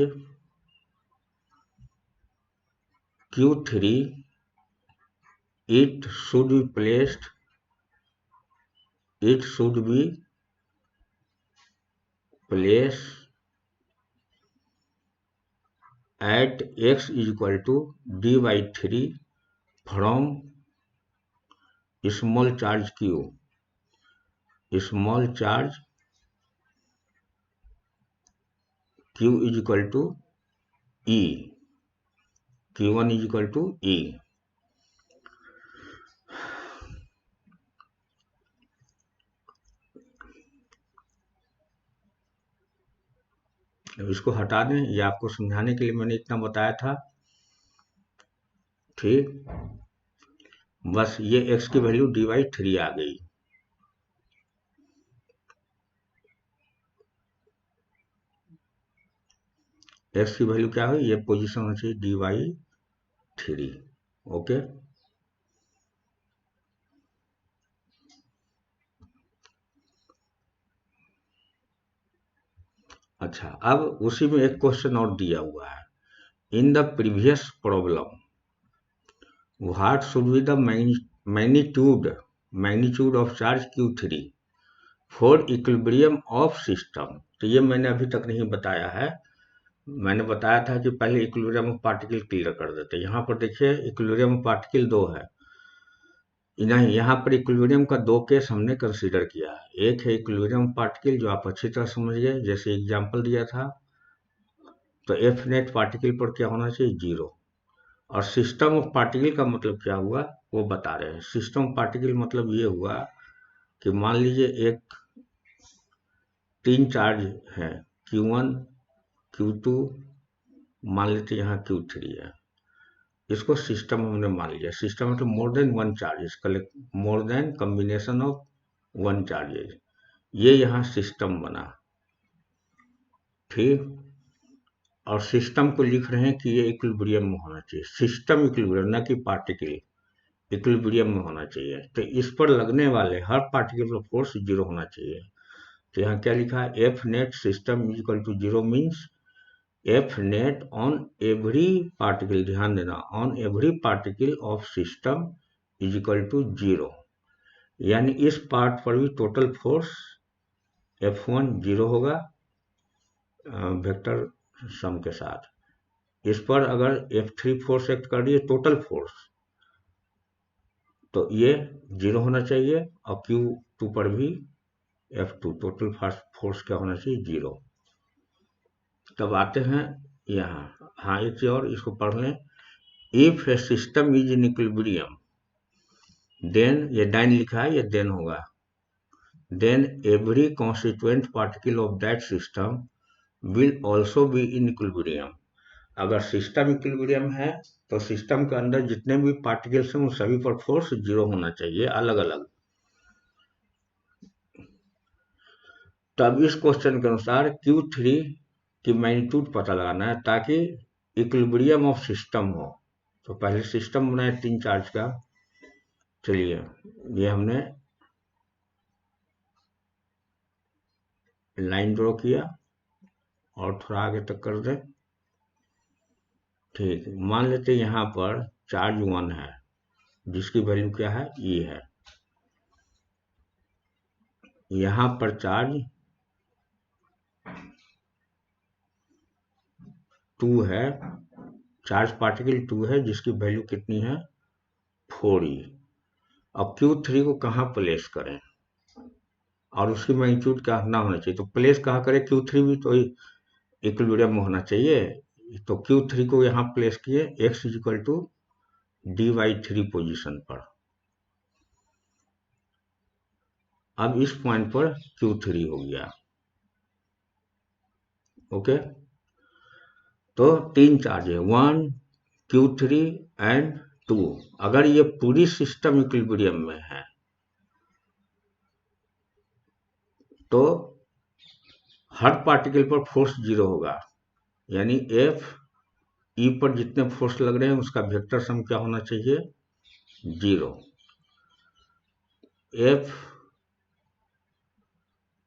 Q3, it should be placed at x is equal to d/3 from small charge q, small charge q is equal to e, q1 is equal to e। इसको हटा दें, ये आपको समझाने के लिए मैंने इतना बताया था, ठीक। बस ये x की वैल्यू d/3 आ गई। एक्स की वैल्यू क्या हुई, ये पोजीशन होनी चाहिए dy3। ओके, अच्छा अब उसी में एक क्वेश्चन और दिया हुआ है। In the previous problem what should be the magnitude of charge Q3 for equilibrium of system. तो ये मैंने अभी तक नहीं बताया है। मैंने बताया था कि पहले इक्विलिब्रियम ऑफ पार्टिकल क्लियर कर देते। यहाँ पर देखिए इक्विलिब्रियम ऑफ पार्टिकल दो है, नहीं यहाँ पर इक्विलिब्रियम का दो केस हमने कंसीडर किया है। एक है इक्विलिब्रियम ऑफ पार्टिकल जो आप अच्छी तरह समझ गए, जैसे एग्जांपल दिया था। तो एफ नेट पार्टिकल पर क्या होना चाहिए, जीरो। और सिस्टम ऑफ पार्टिकल का मतलब क्या हुआ वो बता रहे हैं। सिस्टम ऑफ पार्टिकल मतलब ये हुआ कि मान लीजिए एक तीन चार्ज है Q1 Q2, मान लेते यहाँ Q3 है। इसको सिस्टम हमने मान लिया। सिस्टम मतलब more than one charges, more than combination of one charges, ये यहाँ सिस्टम बना। ठीक, और सिस्टम को लिख रहे हैं कि ये इक्विलिब्रियम में होना चाहिए। सिस्टम इक्विलिब्रियम, ना कि पार्टिकल इक्विलिब्रियम में होना चाहिए। तो इस पर लगने वाले हर पार्टिकल का फोर्स जीरो होना चाहिए। तो यहाँ क्या लिखा है, F net system is equal to zero means F net on every particle, ध्यान देना, on every particle of system is equal to zero. यानी इस पार्ट पर भी टोटल फोर्स F1 जीरो होगा वेक्टर सम के साथ। इस पर अगर F3 फोर्स एक्ट कर रही है टोटल फोर्स, तो ये जीरो होना चाहिए। और Q2 पर भी F2 टोटल फोर्स क्या होना चाहिए, जीरो। तब आते हैं यहाँ, हाँ एक चीज और इसको पढ़ लें। If a system is in equilibrium then, ये डाइन लिखा है, ये देन होगा, then every constituent particle of that system will also be in equilibrium। अगर सिस्टम इक्विलिब्रियम है तो सिस्टम के अंदर जितने भी पार्टिकल्स हैं उन सभी पर फोर्स जीरो होना चाहिए, अलग अलग। तब इस क्वेश्चन के अनुसार Q3 की मैग्नीट्यूड पता लगाना है ताकि इक्विलिब्रियम ऑफ सिस्टम हो। तो पहले सिस्टम बनाए तीन चार्ज का। चलिए ये हमने लाइन ड्रॉ किया और थोड़ा आगे तक कर दे। ठीक, मान लेते यहाँ पर चार्ज 1 है जिसकी वैल्यू क्या है, E है। यहाँ पर चार्ज 2 है, चार्ज पार्टिकल 2 है जिसकी वैल्यू कितनी है, 4E। अब Q3 को कहाँ प्लेस करें और उसकी मैग्नीट्यूड क्या ना होना चाहिए, तो प्लेस कहाँ करें, Q3 भी तो इक्विलिब्रियम में होना चाहिए। तो Q3 को यहाँ प्लेस किए x is equal to dy3 position पर। अब इस पॉइंट पर Q3 हो गया। ओके, तो तीन चार्ज है 1 Q3 एंड 2। अगर ये पूरी सिस्टम इक्विलिब्रियम में है तो हर पार्टिकल पर फोर्स जीरो होगा। यानी F E पर जितने फोर्स लग रहे हैं उसका वेक्टर सम क्या होना चाहिए, zero. F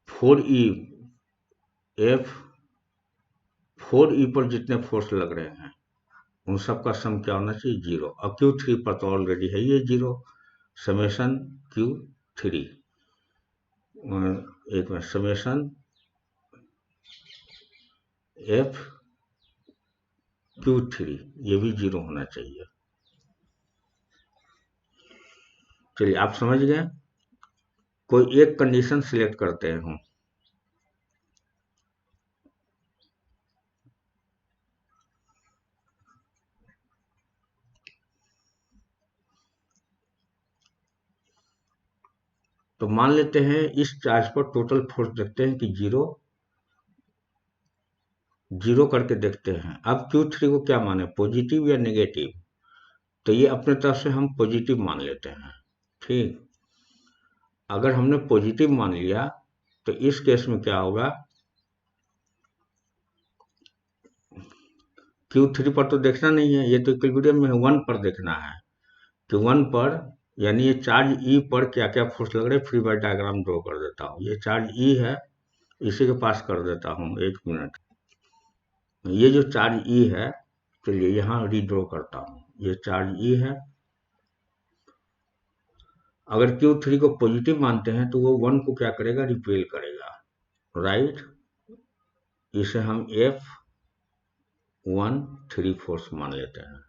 4E, F 4E पर जितने फोर्स लग रहे हैं उन सब का सम क्या होना चाहिए, जीरो। और Q3 पर तो ऑलरेडी है ये जीरो, समेशन Q3, एक में समेशन F Q3, ये भी जीरो होना चाहिए। चलिए आप समझ गए। कोई एक कंडीशन सिलेक्ट करते हैं हम। तो मान लेते हैं इस चार्ज पर टोटल फोर्स देखते हैं कि जीरो जीरो करके देखते हैं। अब Q3 को क्या माने, पॉजिटिव या नेगेटिव, तो ये अपने तरफ से हम पॉजिटिव मान लेते हैं। ठीक, अगर हमने पॉजिटिव मान लिया तो इस केस में क्या होगा, Q3 पर तो देखना नहीं है, ये तो इक्विलिब्रियम में है, 1 पर देखना है कि 1 पर यानी ये चार्ज E पर क्या क्या फोर्स लग रहे हैं। फ्री बॉडी डायग्राम ड्रॉ कर देता हूँ। ये चार्ज E है, इसी के पास कर देता हूँ, 1 मिनट। ये जो चार्ज E है, चलिए यहाँ रीड्रॉ करता हूँ। ये चार्ज E है, अगर Q3 को पॉजिटिव मानते हैं तो वो 1 को क्या करेगा, रिपेल करेगा, राइट। इसे हम F13 फोर्स मान लेते हैं।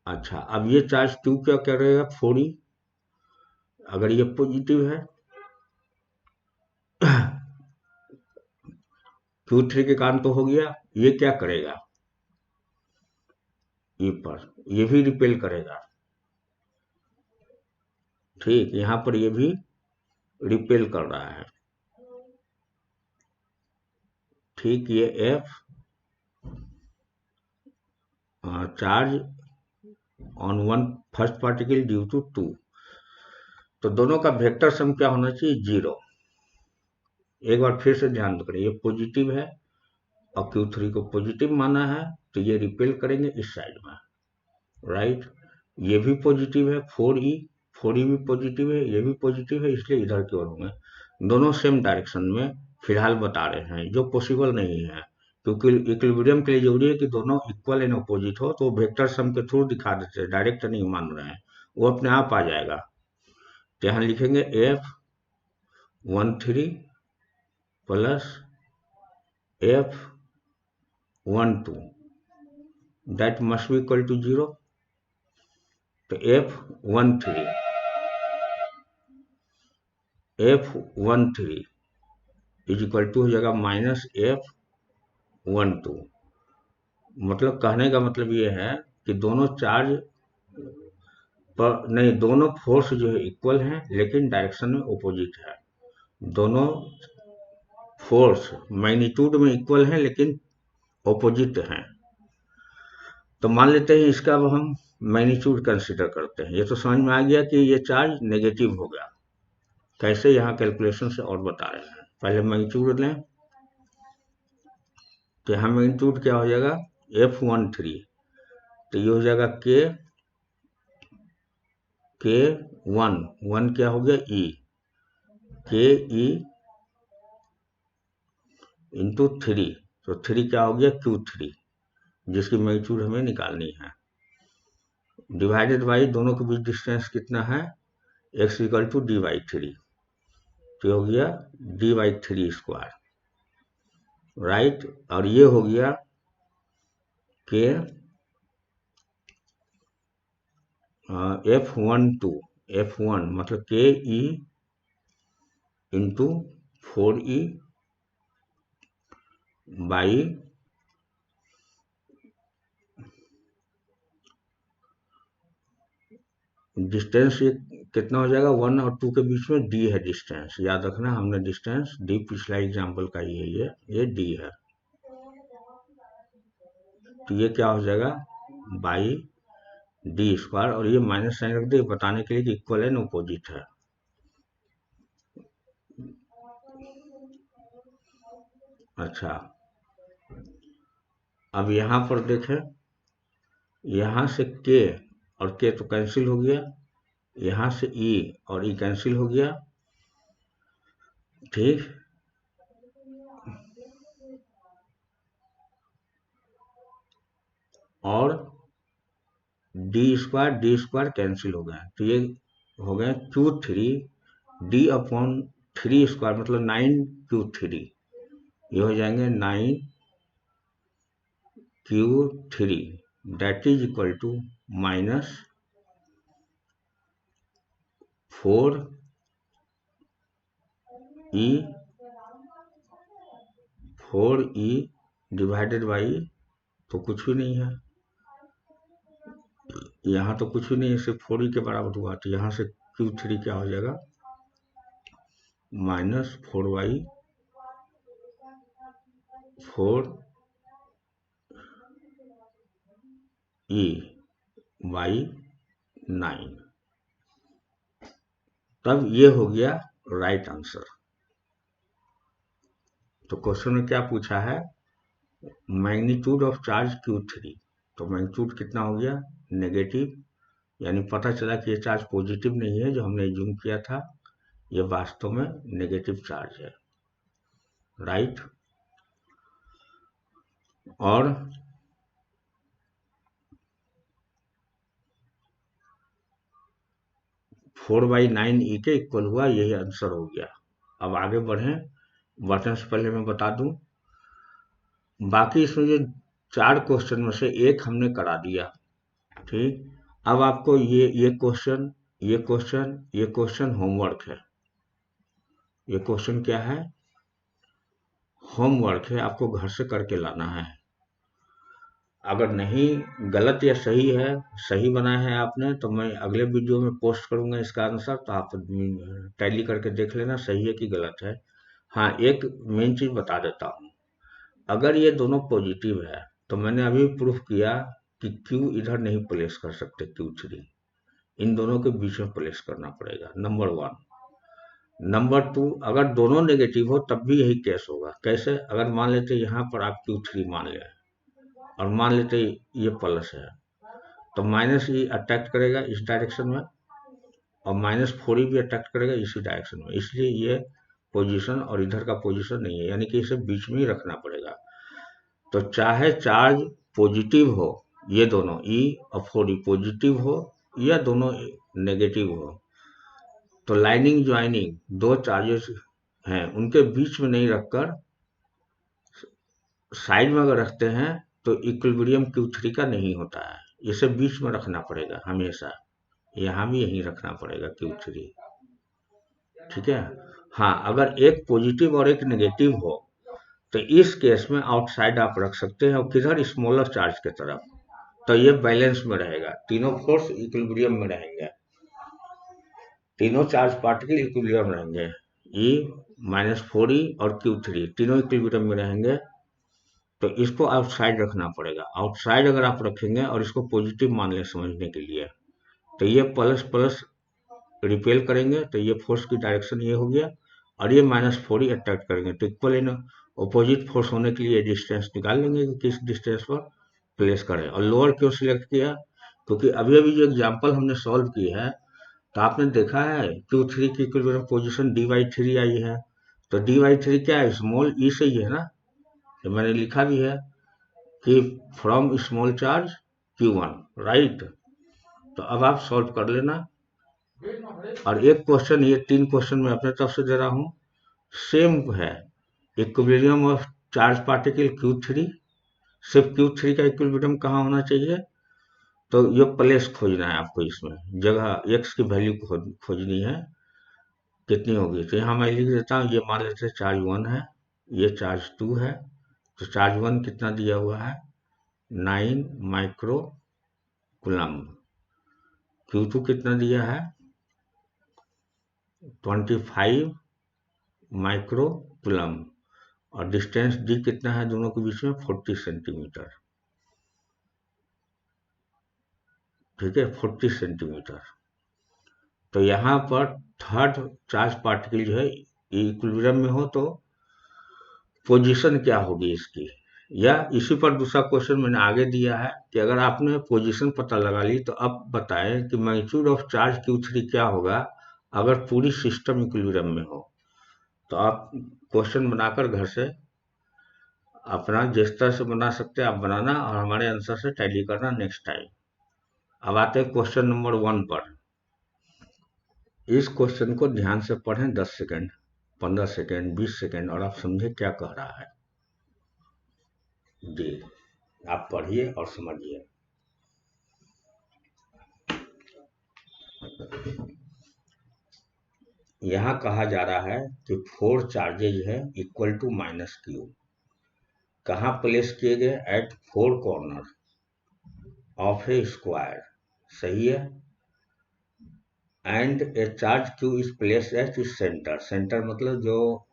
अच्छा, अब ये चार्ज Q क्या करेगा, 4E। अगर ये पॉजिटिव है Q3 के कारण तो हो गया, ये क्या करेगा, E पर, ये भी रिपेल करेगा, ठीक। यहाँ पर ये भी रिपेल कर रहा है, ठीक। ये F charge on 1 first particle due to 2, तो दोनों का वेक्टर सम क्या होना चाहिए, 0। एक बार फिर से ध्यान करें, ये पॉजिटिव है और Q3 को पॉजिटिव माना है, तो ये रिपेल करेंगे इस साइड में, राइट। ये भी पॉजिटिव है, 4E भी पॉजिटिव है, ये भी पॉजिटिव है, इसलिए इधर की ओर होंगे। दोनों सेम डायरेक्शन में फिलहाल बता रहे हैं, जो पॉसिबल नहीं है, क्योंकि इक्विलिब्रियम के लिए जरूरी है कि दोनों इक्वल एंड अपोजिट हो, तो वेक्टर सम के थ्रू दिखा देते हैं, डायरेक्ट नहीं मान रहे हैं, वो अपने आप आ जाएगा। तो यहाँ लिखेंगे F13 plus F12 that must be equal to 0। तो F13 इज इक्वल टू हो जाएगा माइनस F12। मतलब कहने का मतलब ये है कि दोनों चार्ज पर नहीं, दोनों फोर्स जो है इक्वल हैं, लेकिन डायरेक्शन में अपोजिट है। दोनों फोर्स मैग्नीट्यूड में इक्वल हैं, लेकिन अपोजिट हैं। तो मान लेते हैं इसका अब हम मैग्नीट्यूड कंसीडर करते हैं। ये तो समझ में आ गया कि ये चार्ज नेगेटिव होगा, कैसे यहाँ कैलकुलेशन से और बता रहे हैं। पहले मैग्नीट्यूड लें, तो यहाँ मैग्नीट्यूड क्या हो जाएगा, F13, तो ये हो जाएगा K1 क्या हो गया, E, KE इंटू 3, तो 3 क्या हो गया, Q3, जिसकी मैग्नीट्यूड हमें निकालनी है, डिवाइडेड बाई दोनों के बीच डिस्टेंस कितना है, x इक्वल टू D/3, तो हो गया D/3², राइट। और ये हो गया F1 मतलब KE into 4E by distance, ये कितना हो जाएगा, 1 और 2 के बीच में D है डिस्टेंस, याद रखना, हमने डिस्टेंस D पिछला एग्जाम्पल का ही है, ये D है। तो ये क्या हो जाएगा, बाई D², और ये माइनस साइन रख दे बताने के लिए कि इक्वल एंड अपोजिट है। अच्छा, अब यहाँ पर देखें, यहाँ से K और K तो कैंसिल हो गया, यहाँ से E और E कैंसिल हो गया, ठीक। और D² कैंसिल हो गया, तो ये हो गया Q3 D/3² मतलब 9Q3, ये हो जाएंगे 9Q3 that is equal to minus 4E divided by, तो कुछ भी नहीं है, यहाँ तो कुछ भी नहीं है, सिर्फ 4E के बराबर हुआ, तो यहाँ से Q3 क्या हो जाएगा, माइनस 4Y 4E/9, तब ये हो गया राइट आंसर। तो क्वेश्चन में क्या पूछा है मैग्नीट्यूड ऑफ चार्ज Q3, तो मैग्नीट्यूड कितना हो गया, नेगेटिव, यानी पता चला कि ये चार्ज पॉजिटिव नहीं है जो हमने एज्यूम किया था, ये वास्तव में नेगेटिव चार्ज है, राइट। और 4/9 के इक्वल हुआ, यही आंसर हो गया। अब आगे बढ़ें, बटन से पहले मैं बता दूं, बाकी इसमें जो 4 क्वेश्चन में से एक हमने करा दिया, ठीक। अब आपको ये क्वेश्चन होमवर्क है। ये क्वेश्चन क्या है, होमवर्क है, आपको घर से करके लाना है। अगर नहीं, गलत या सही है, सही बनाया है आपने तो मैं अगले वीडियो में पोस्ट करूंगा इसका आंसर, तो आप टैली करके देख लेना सही है कि गलत है। हाँ, एक मेन चीज बता देता हूँ, अगर ये दोनों पॉजिटिव है तो मैंने अभी प्रूफ किया कि Q इधर नहीं प्लेस कर सकते, Q3 इन दोनों के बीच में प्लेस करना पड़ेगा, नंबर 1। नंबर 2, अगर दोनों नेगेटिव हो तब भी यही केस होगा। कैसे, अगर मान लेते यहाँ पर आप Q3 मान लें और मान लेते ये प्लस है, तो माइनस ई अट्रैक्ट करेगा इस डायरेक्शन में और -4 भी अट्रैक्ट करेगा इसी डायरेक्शन में, इसलिए ये पोजीशन और इधर का पोजीशन नहीं है, यानी कि इसे बीच में ही रखना पड़ेगा। तो चाहे चार्ज पॉजिटिव हो, ये दोनों ई और 4 पॉजिटिव हो या दोनों नेगेटिव हो, तो लाइनिंग ज्वाइनिंग दो चार्जेस हैं उनके बीच में नहीं रखकर साइड में अगर रखते हैं तो इक्विलिब्रियम Q3 का नहीं होता है, इसे बीच में रखना पड़ेगा हमेशा, यहाँ भी यहीं रखना पड़ेगा Q3, ठीक है। हाँ, अगर एक पॉजिटिव और एक नेगेटिव हो तो इस केस में आउटसाइड आप रख सकते हैं, और किधर, स्मॉलर चार्ज की तरफ, तो ये बैलेंस में रहेगा, तीनों फोर्स इक्विलिब्रियम में रहेंगे, तीनों चार्ज पार्टिकल इक्विलिब्रियम में रहेंगे, E-4E और Q3 तीनों इक्विलिब्रियम में रहेंगे। तो इसको आउटसाइड रखना पड़ेगा, आउटसाइड अगर आप रखेंगे और इसको पॉजिटिव मान लें समझने के लिए, तो ये प्लस प्लस रिपेल करेंगे तो ये फोर्स की डायरेक्शन ये हो गया, और ये -4 ही अट्रैक्ट करेंगे, तो इक्वल इन अपोजिट फोर्स होने के लिए डिस्टेंस निकाल लेंगे कि किस डिस्टेंस पर प्लेस करें। और लोअर क्यों सिलेक्ट किया, क्योंकि अभी अभी जो एग्जाम्पल हमने सॉल्व की है तो आपने देखा है Q3 की इक्विलिब्रियम पोजीशन D/3 आई है, तो D/3 क्या है, स्मॉल ई से ही है ना, तो मैंने लिखा भी है कि from small charge Q1, right. तो अब आप सॉल्व कर लेना। और एक क्वेश्चन, ये 3 क्वेश्चन मैं अपने तरफ से दे रहा हूँ, सेम है, equilibrium of charge particle Q3, सिर्फ Q3 का इक्विलिब्रियम कहाँ होना चाहिए, तो ये प्लेस खोजना है आपको, इसमें जगह x की वैल्यू खोजनी है, कितनी होगी, तो यहाँ मैं लिख देता हूँ, ये मान लेते हैं चार्ज 1 है, ये चार्ज 2 है, तो चार्ज 1 कितना दिया हुआ है, 9 माइक्रो कूलम्ब, Q2 कितना दिया है, 25 माइक्रो कूलम्ब, और डिस्टेंस d कितना है दोनों के बीच में, 40 सेंटीमीटर, ठीक है, 40 सेंटीमीटर। तो यहाँ पर थर्ड चार्ज पार्टिकल जो है इक्विलिब्रियम में हो तो पोजीशन क्या होगी इसकी, या इसी पर दूसरा क्वेश्चन मैंने आगे दिया है कि अगर आपने पोजीशन पता लगा ली तो अब बताएं कि मैग्नीट्यूड ऑफ चार्ज Q3 क्या होगा अगर पूरी सिस्टम इक्विलिब्रियम में हो। तो आप क्वेश्चन बनाकर घर से अपना जिस तरह से बना सकते हैं आप बनाना, और हमारे आंसर से टैली करना नेक्स्ट टाइम। अब आते हैं क्वेश्चन नंबर 1 पर। इस क्वेश्चन को ध्यान से पढ़ें, 10 सेकेंड, 15 सेकेंड, 20 सेकेंड, और आप समझे क्या कह रहा है जी। आप पढ़िए और समझिए। यहाँ कहा जा रहा है कि 4 चार्जेज है इक्वल टू -Q, कहाँ प्लेस किए गए, at 4 corner of a square, सही है, and a charge Q is place at इस सेंटर, सेंटर मतलब जो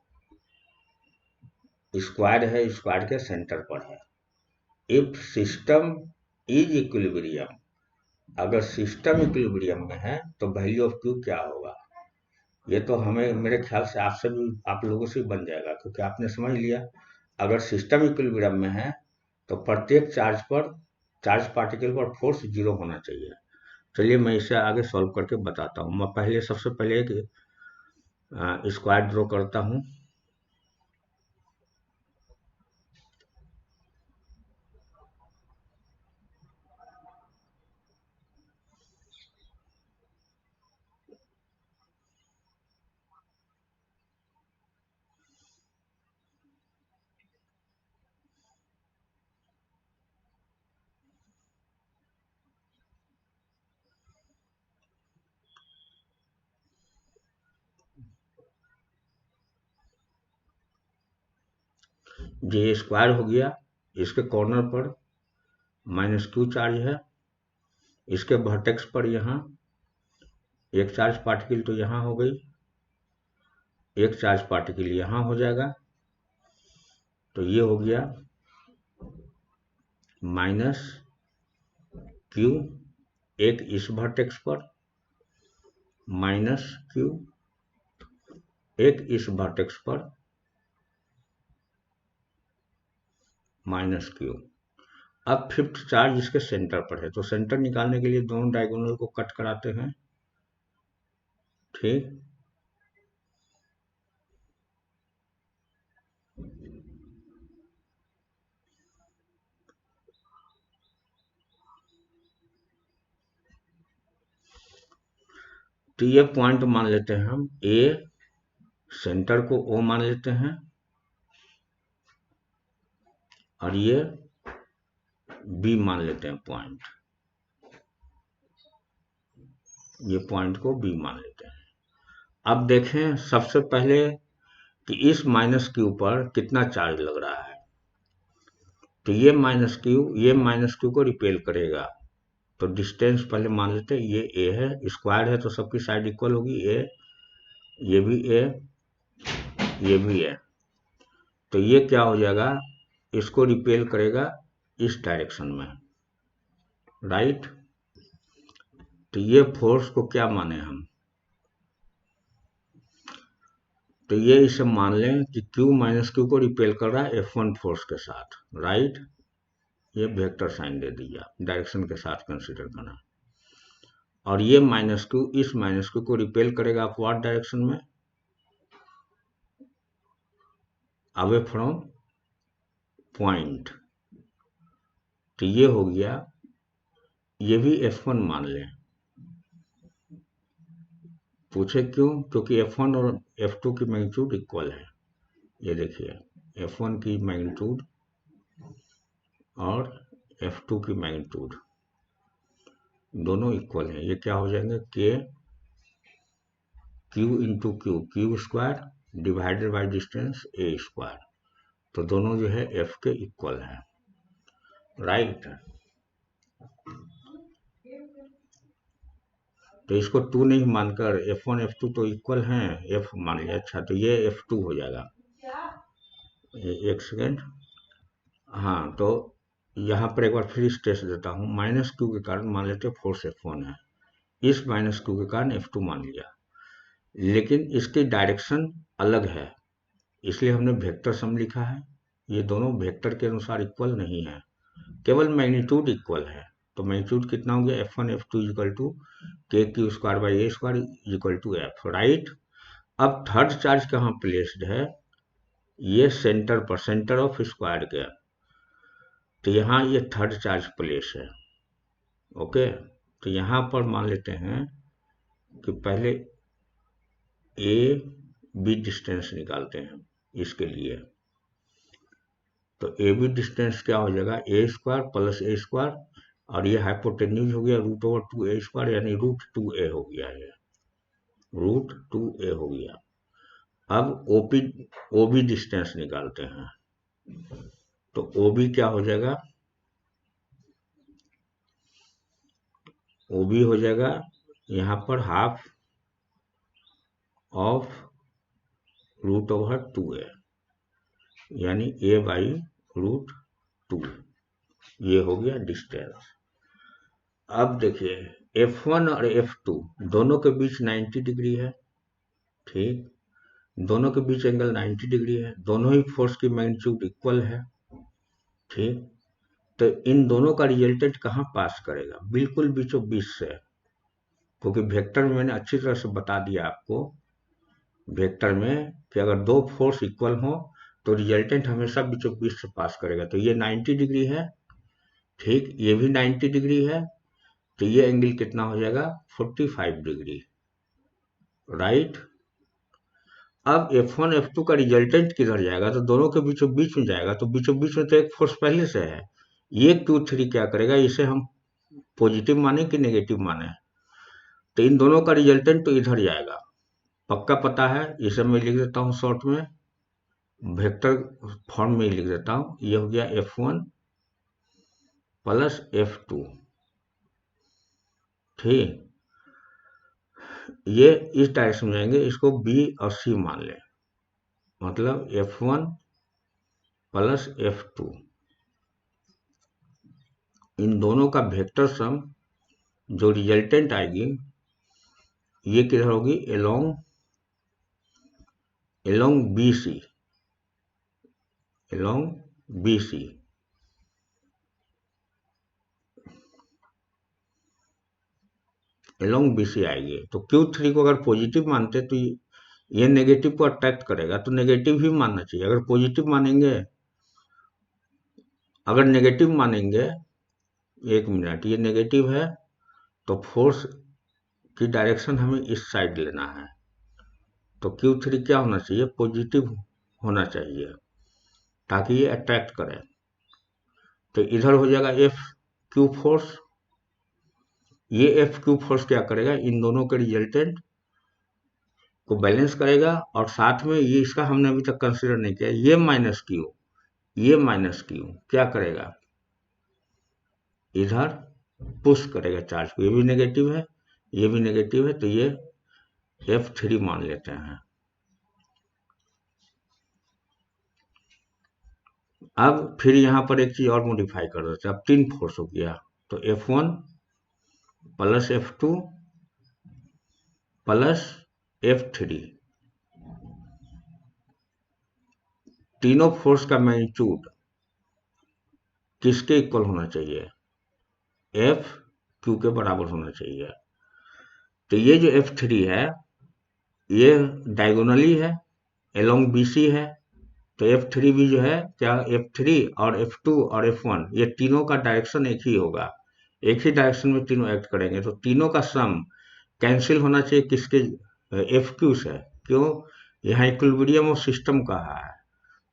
स्क्वायर है स्क्वायर के सेंटर पर है। इफ सिस्टम इज इक्विलिब्रियम, अगर सिस्टम इक्विलिब्रियम में है तो वैल्यू ऑफ Q क्या होगा, ये तो हमें मेरे ख्याल से आपसे भी, आप लोगों से बन जाएगा, क्योंकि आपने समझ लिया अगर सिस्टम इक्विलिब्रियम में है तो प्रत्येक चार्ज पार्टिकल पर फोर्स 0 होना चाहिए। चलिए मैं इसे आगे सॉल्व करके बताता हूँ। मैं सबसे पहले एक स्क्वायर ड्रॉ करता हूँ। ये स्क्वायर हो गया। इसके कॉर्नर पर -q चार्ज है। इसके वर्टेक्स पर यहाँ एक चार्ज पार्टिकल तो यहाँ हो गई, एक चार्ज पार्टिकल यहाँ हो जाएगा। तो ये हो गया -q, एक इस वर्टेक्स पर, -q एक इस वर्टेक्स पर, -q। अब फिफ्थ चार्ज इसके सेंटर पर है, तो सेंटर निकालने के लिए दोनों डायगोनल को कट कराते हैं। ठीक, तो ये पॉइंट मान लेते हैं हम ए, सेंटर को ओ मान लेते हैं, और ये बी मान लेते हैं पॉइंट, ये पॉइंट को बी मान लेते हैं। अब देखें सबसे पहले कि इस -q पर कितना चार्ज लग रहा है। तो ये -q को रिपेल करेगा। तो डिस्टेंस पहले मान लेते हैं, ये a है, स्क्वायर है तो सबकी साइड इक्वल होगी, a, ये भी a, ये भी a। तो ये क्या हो जाएगा, इसको रिपेल करेगा इस डायरेक्शन में, राइट। तो ये फोर्स को क्या माने हम, तो ये इसे मान लें कि q को रिपेल कर रहा है F1 फोर्स के साथ, राइट। ये वेक्टर साइन दे दीजिए, डायरेक्शन के साथ कंसीडर करना। और ये -q इस -q को रिपेल करेगा अपवर्ड डायरेक्शन में, अवे फ्रॉम पॉइंट। तो ये हो गया, ये भी F1 मान लें। पूछे क्यों, क्योंकि F1 और F2 की मैग्नीट्यूड इक्वल है। ये देखिए F1 की मैग्नीट्यूड और F2 की मैग्नीट्यूड दोनों इक्वल हैं। ये क्या हो जाएंगे, q into Q square divided by distance a square. तो दोनों जो है F के इक्वल है, राइट। तो इसको 2 नहीं मानकर F1 F2 तो इक्वल हैं, F मान लिया। अच्छा, तो ये F2 हो जाएगा। एक सेकेंड, हाँ, तो यहाँ पर एक बार फिर स्ट्रेस देता हूँ। -q के कारण मान लेते फोर्स F1 है, इस -q के कारण F2 मान लिया, लेकिन इसकी डायरेक्शन अलग है, इसलिए हमने वेक्टर सम लिखा है। ये दोनों वेक्टर के अनुसार इक्वल नहीं है, केवल मैग्नीट्यूड इक्वल है। तो मैग्नीट्यूड कितना हो गया, F1 F2 equal to KQ square by A square equal to F, right. अब थर्ड चार्ज कहाँ प्लेस्ड है, ये सेंटर पर, सेंटर ऑफ स्क्वायर के, तो यहाँ ये थर्ड चार्ज प्लेस है, ओके। तो यहाँ पर मान लेते हैं कि पहले ए बी डिस्टेंस निकालते हैं इसके लिए। तो ए बी डिस्टेंस क्या हो जाएगा, A square plus A square, और ये हाइपोटेन्यूज हो गया √2a स्क्वायर, यानी √2a हो गया, ये √2a हो गया। अब ओबी डिस्टेंस निकालते हैं। तो ओबी क्या हो जाएगा, ओबी हो जाएगा यहाँ पर हाफ ऑफ √2a, यानी a बाई √2, ये हो गया डिस्टेंस। अब देखिए F1 और F2 दोनों के बीच 90 डिग्री है, ठीक। दोनों के बीच एंगल 90 डिग्री है, दोनों ही फोर्स की मैग्नीट्यूड इक्वल है। ठीक, तो इन दोनों का रिजल्टेंट कहाँ पास करेगा? बिल्कुल बीचों बीच से, क्योंकि वेक्टर में मैंने अच्छी तरह से बता दिया आपको वेक्टर में कि अगर दो फोर्स इक्वल हो तो रिजल्टेंट हमेशा बीचों बीच से पास करेगा। तो ये 90 डिग्री है, ठीक, ये भी 90 डिग्री है, तो ये एंगल कितना हो जाएगा? 45 डिग्री, राइट। अब F1 F2 का रिजल्टेंट किधर जाएगा? तो दोनों के बीचों बीच में जाएगा, तो बीचों बीच में तो एक फोर्स पहले से है। ये Q3 क्या करेगा? इसे हम पॉजिटिव माने कि नेगेटिव माने? तो इन दोनों का रिजल्टेंट तो इधर जाएगा, पक्का पता है। इसे मैं लिख देता हूँ शॉर्ट में, वेक्टर फॉर्म में ही लिख देता हूँ। ये हो गया F1 प्लस F2, ठीक। ये इस डायरेक्शन में जाएंगे, इसको B और C मान लें, मतलब F1 प्लस F2, इन दोनों का वेक्टर सम जो रिजल्टेंट आएगी ये किधर होगी? Along BC, along BC। Along BC आएगी। तो Q3 को अगर पॉजिटिव मानते तो ये नेगेटिव को अट्रैक्ट करेगा, तो नेगेटिव ही मानना चाहिए। अगर पॉजिटिव मानेंगे, अगर नेगेटिव मानेंगे, एक मिनट, ये नेगेटिव है तो फोर्स की डायरेक्शन हमें इस साइड लेना है, तो Q3 क्या होना चाहिए? पॉजिटिव होना चाहिए, ताकि ये अट्रैक्ट करे। तो इधर हो जाएगा FQ फोर्स, ये FQ फोर्स क्या करेगा? इन दोनों के रिजल्टेंट को बैलेंस करेगा, और साथ में ये इसका हमने अभी तक कंसिडर नहीं किया, ये माइनस क्यू, ये माइनस क्यू क्या करेगा? इधर पुश करेगा चार्ज को। ये भी नेगेटिव है, ये भी नेगेटिव है, तो ये F3 मान लेते हैं। अब फिर यहाँ पर एक चीज और मॉडिफाई कर देते हैं। अब तीन फोर्स हो गया, तो F1 plus F2 plus F3, तीनों फोर्स का मैग्नीट्यूड किसके इक्वल होना चाहिए? FQ के बराबर होना चाहिए। तो ये जो F3 है ये डायगोनली है, एलोंग BC है, तो F3 भी जो है क्या? F3 और F2 और F1 ये तीनों का डायरेक्शन एक ही होगा, एक ही डायरेक्शन में तीनों एक्ट करेंगे, तो तीनों का सम कैंसिल होना चाहिए किसके? FQ से। क्यों? यहाँ इक्विलिब्रियम ऑफ सिस्टम कहा है,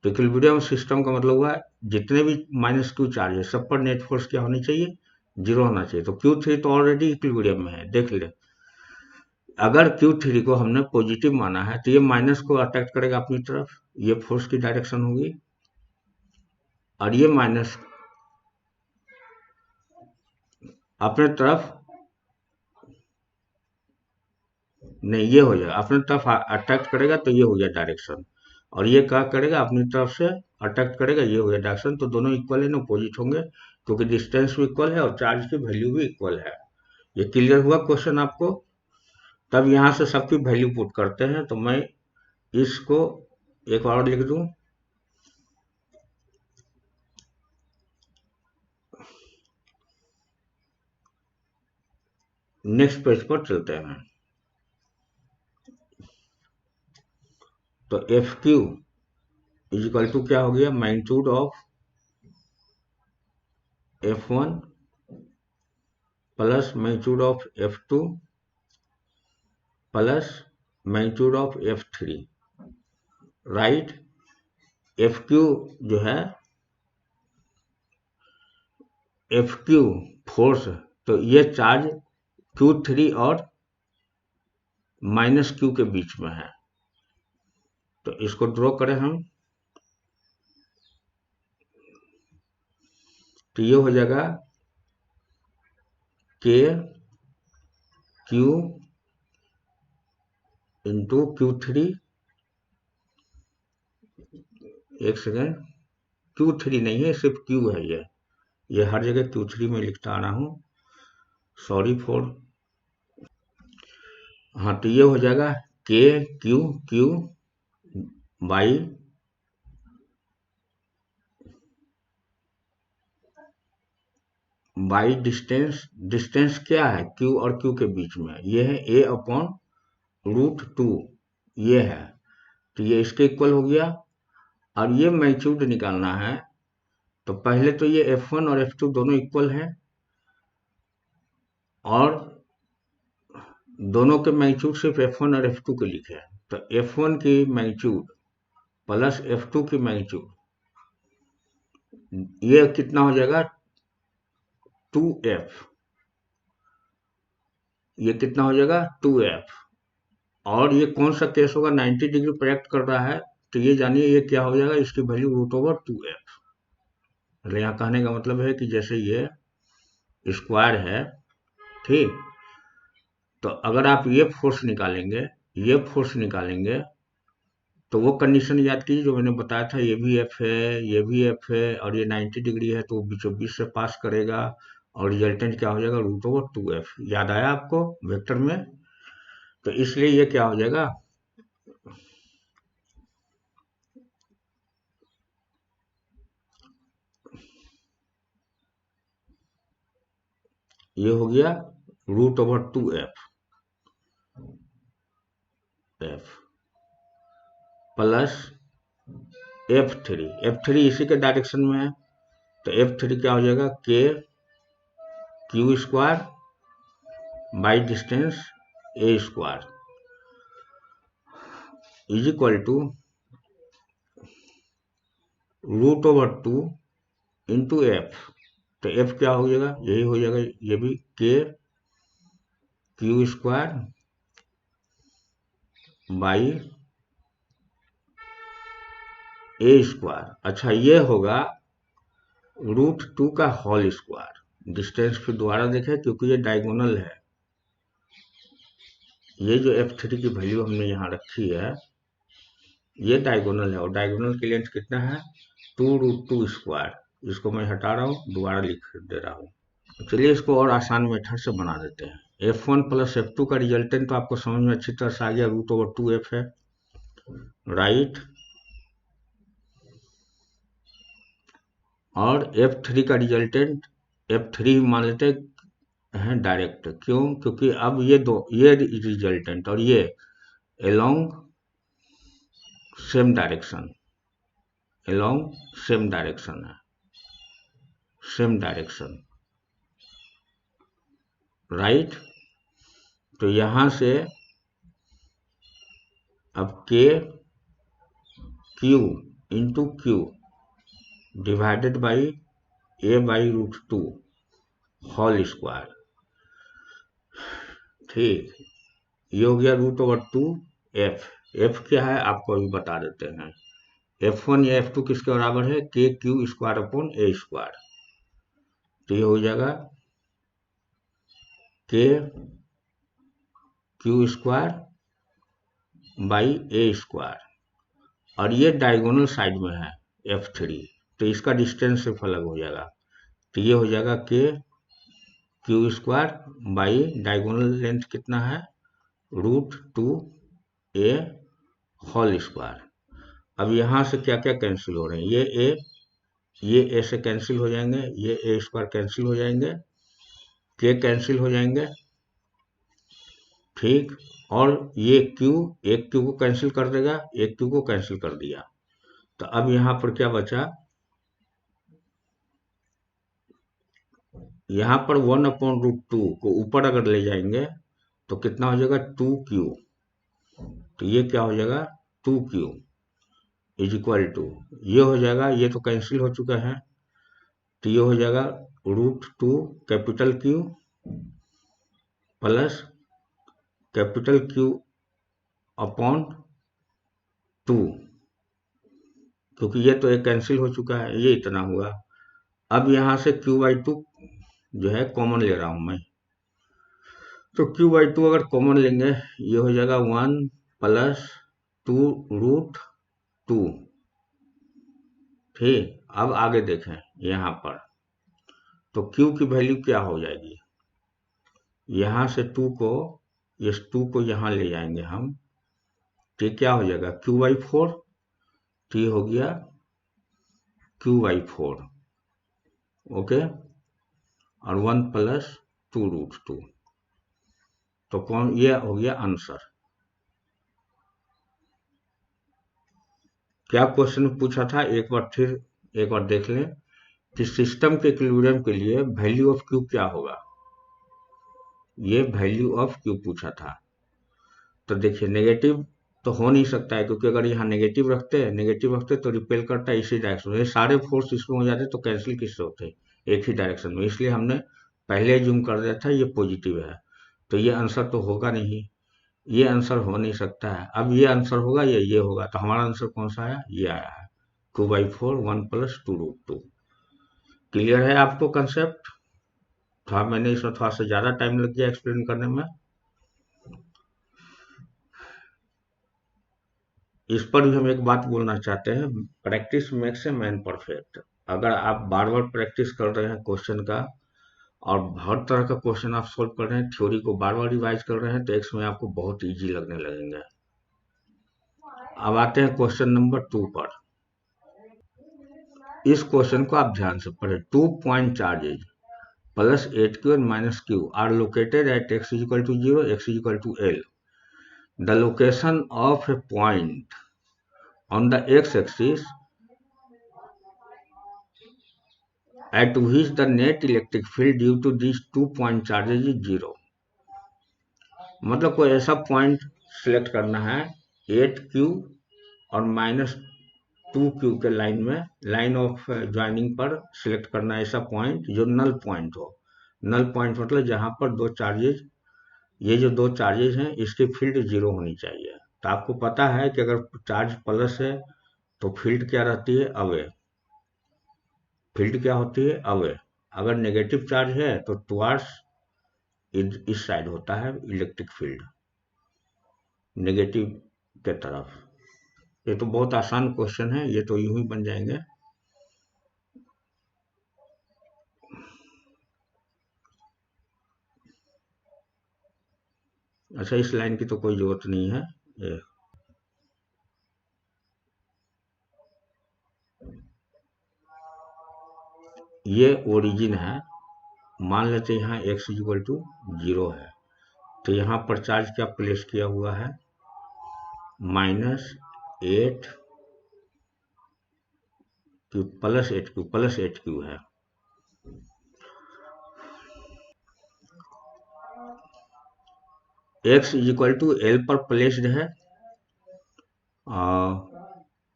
तो इक्विलिब्रियम सिस्टम का मतलब हुआ जितने भी माइनस क्यू चार्ज है सब पर नेट फोर्स क्या होनी चाहिए? 0 होना चाहिए। तो Q3 तो ऑलरेडी इक्विलिब्रियम में है, देख ले। अगर Q3 को हमने पॉजिटिव माना है तो ये माइनस को अट्रैक्ट करेगा अपनी तरफ, ये फोर्स की डायरेक्शन होगी, और ये माइनस अपने तरफ नहीं, ये हो जाएगा अपने तरफ अट्रैक्ट करेगा, तो ये हो गया डायरेक्शन, और ये क्या करेगा? अपनी तरफ से अट्रैक्ट करेगा, ये हो गया डायरेक्शन। तो दोनों इक्वल है ना, अपोजिट होंगे, क्योंकि डिस्टेंस भी इक्वल है और चार्ज की वैल्यू भी इक्वल है। ये क्लियर हुआ क्वेश्चन आपको? तब यहाँ से सबकी वैल्यू पुट करते हैं, तो मैं इसको एक और लिख दूं, नेक्स्ट पेज पर चलते हैं। तो FQ इज इक्वल टू क्या हो गया? Magnitude of F1 plus magnitude of F2 plus magnitude of F3, right. FQ जो है, FQ फोर्स, तो ये चार्ज Q3 और माइनस Q के बीच में है, तो इसको ड्रॉ करें हम, तो ये हो जाएगा KQ इंटू Q3, एक सेकेंड, Q3 नहीं है, सिर्फ Q है, ये हर जगह Q3 में लिखता आ रहा हूं, सॉरी फॉर। हाँ, तो ये हो जाएगा KQ, Q by distance. Distance क्या है, Q और Q के बीच में, ये है A/√2, ये है, तो ये इसके इक्वल हो गया। और ये मैग्नीट्यूड निकालना है, तो पहले तो ये F1 और F2 दोनों इक्वल हैं, और दोनों के मैग्नीट्यूड सिर्फ F1 और F2 के लिखे हैं, तो F1 की मैग्नीट्यूड प्लस F2 की मैग्नीट्यूड, ये कितना हो जाएगा 2F, ये कितना हो जाएगा 2F। और ये कौन सा केस होगा, 90 डिग्री प्रोजेक्ट कर रहा है, तो ये जानिए ये क्या हो जाएगा, इसकी वैल्यू √2F। मतलब यहाँ कहने का मतलब है कि जैसे ये स्क्वायर है, ठीक, तो अगर आप ये फोर्स निकालेंगे, ये फोर्स निकालेंगे, तो वो कंडीशन याद कीजिए जो मैंने बताया था, ये भी एफ है, ये भी एफ है, और ये 90 डिग्री है, तो बीचों बीच से पास करेगा, और रिजल्टेंट क्या हो जाएगा √2F। याद आया आपको वेक्टर में, तो इसलिए ये क्या हो जाएगा, ये हो गया √2F प्लस F3 इसी के डायरेक्शन में है, तो F3 क्या हो जाएगा, KQ² by distance A² is equal to √2 into F। तो F क्या हो जाएगा, यही हो जाएगा, ये भी KQ² बाई A²। अच्छा, ये होगा √2 का होल स्क्वायर। डिस्टेंस फिर दोबारा देखें, क्योंकि ये डायगोनल है, ये जो F3 की वैल्यू हमने यहाँ रखी है, ये डायगोनल है, और डायगोनल की लेंथ कितना है 2√2²। इसको मैं हटा रहा हूँ, दोबारा लिख दे रहा हूँ। चलिए इसको और आसान मेथड से बना देते हैं। F1 प्लस F2 का रिजल्टेंट तो आपको समझ में अच्छी तरह से आ गया, √2F है, राइट। और F3 का रिजल्टेंट, F3 मान लेते हैं डायरेक्ट, क्यों, क्योंकि अब ये रिजल्टेंट और ये along same direction, along same direction है, सेम डायरेक्शन, राइट। तो यहां से अब KQ into Q divided by A/√2 whole square, ठीक, ये हो गया √2F। F क्या है आपको अभी बता देते हैं, F1 या F2 किसके बराबर है, KQ² A²। तो ये हो जाएगा KQ² बाई A², और ये डायगोनल साइड में है F3, तो इसका डिस्टेंस सिर्फ अलग हो जाएगा, तो ये हो जाएगा KQ² बाई डायगोनल लेंथ कितना है √2A होल स्क्वायर। अब यहाँ से क्या क्या कैंसिल हो रहे हैं, ये A से कैंसिल हो जाएंगे, ये A² कैंसिल हो जाएंगे, K कैंसिल हो जाएंगे, ठीक, और ये Q, एक Q को कैंसिल कर देगा, एक Q को कैंसिल कर दिया, तो अब यहाँ पर क्या बचा, यहाँ पर 1/√2 को ऊपर अगर ले जाएंगे तो कितना हो जाएगा 2Q, तो ये क्या हो जाएगा 2Q इज इक्वल टू, ये हो जाएगा, ये तो कैंसिल हो चुका है, तो ये हो जाएगा √2 capital Q plus capital Q upon 2, क्योंकि ये तो एक कैंसिल हो चुका है, ये इतना हुआ। अब यहाँ से Q/2 जो है कॉमन ले रहा हूं मैं, तो Q/2 अगर कॉमन लेंगे, ये हो जाएगा 1 प्लस 2√2, ठीक। अब आगे देखें यहाँ पर, तो Q की वैल्यू क्या हो जाएगी, यहाँ से 2 को, इस 2 को यहाँ ले जाएंगे हम, तो क्या हो जाएगा Q/4 T हो गया Q/4, ओके, और 1 + 2√2। तो कौन, ये हो गया आंसर। क्या क्वेश्चन पूछा था, एक बार फिर एक बार देख लें कि सिस्टम के इक्विलिब्रियम के लिए वैल्यू ऑफ Q क्या होगा। ये वैल्यू ऑफ Q पूछा था। तो देखिए नेगेटिव तो हो नहीं सकता है, क्योंकि अगर यहाँ नेगेटिव रखते तो रिपेल करता है इसी डायरेक्शन में। ये सारे फोर्स इसमें हो जाते तो कैंसिल किससे होते, एक ही डायरेक्शन में, इसलिए हमने पहले जूम कर दिया था ये पॉजिटिव है। तो ये आंसर तो होगा नहीं, ये आंसर हो नहीं सकता है। अब ये आंसर होगा, ये होगा, तो हमारा आंसर कौन सा आया, ये आया है Q/4 1 + 2√2। क्लियर है आपको कंसेप्ट? था, मैंने इसमें थोड़ा सा ज्यादा टाइम लग गया एक्सप्लेन करने में। इस पर भी हम एक बात बोलना चाहते हैं, practice makes a man perfect. अगर आप बार बार प्रैक्टिस कर रहे हैं क्वेश्चन का, और हर तरह का क्वेश्चन आप सोल्व कर रहे हैं, थ्योरी को बार बार रिवाइज कर रहे हैं, तो एक समय आपको बहुत इजी लगने लगेंगे। अब आते हैं क्वेश्चन नंबर 2 पर। इस क्वेश्चन को आप ध्यान से पढ़ें। 2 point charges +8Q and -Q are located at x = 0, x = L. The location of a point on the x-axis at which the net electric field due to these 2 point charges is 0. मतलब कोई ऐसा point select करना है 8Q और -2Q के line में, line of joining पर select करना है ऐसा पॉइंट जो नल पॉइंट हो। नल पॉइंट मतलब जहां पर दो चार्जेज, ये जो दो चार्जेज हैं इसकी फील्ड 0 होनी चाहिए। तो आपको पता है कि अगर चार्ज प्लस है तो फील्ड क्या रहती है, अवे। फील्ड क्या होती है, अवे। अगर नेगेटिव चार्ज है तो टुवार्ड्स इस साइड होता है इलेक्ट्रिक फील्ड, नेगेटिव के तरफ। ये तो बहुत आसान क्वेश्चन है, ये तो यूं ही बन जाएंगे। अच्छा, इस लाइन की तो कोई जरूरत नहीं है। ये ओरिजिन है, मान लेते हैं यहाँ x = 0 है, तो यहाँ पर चार्ज क्या प्लेस किया हुआ है, -8Q + 8Q है। x = L पर प्लेस्ड है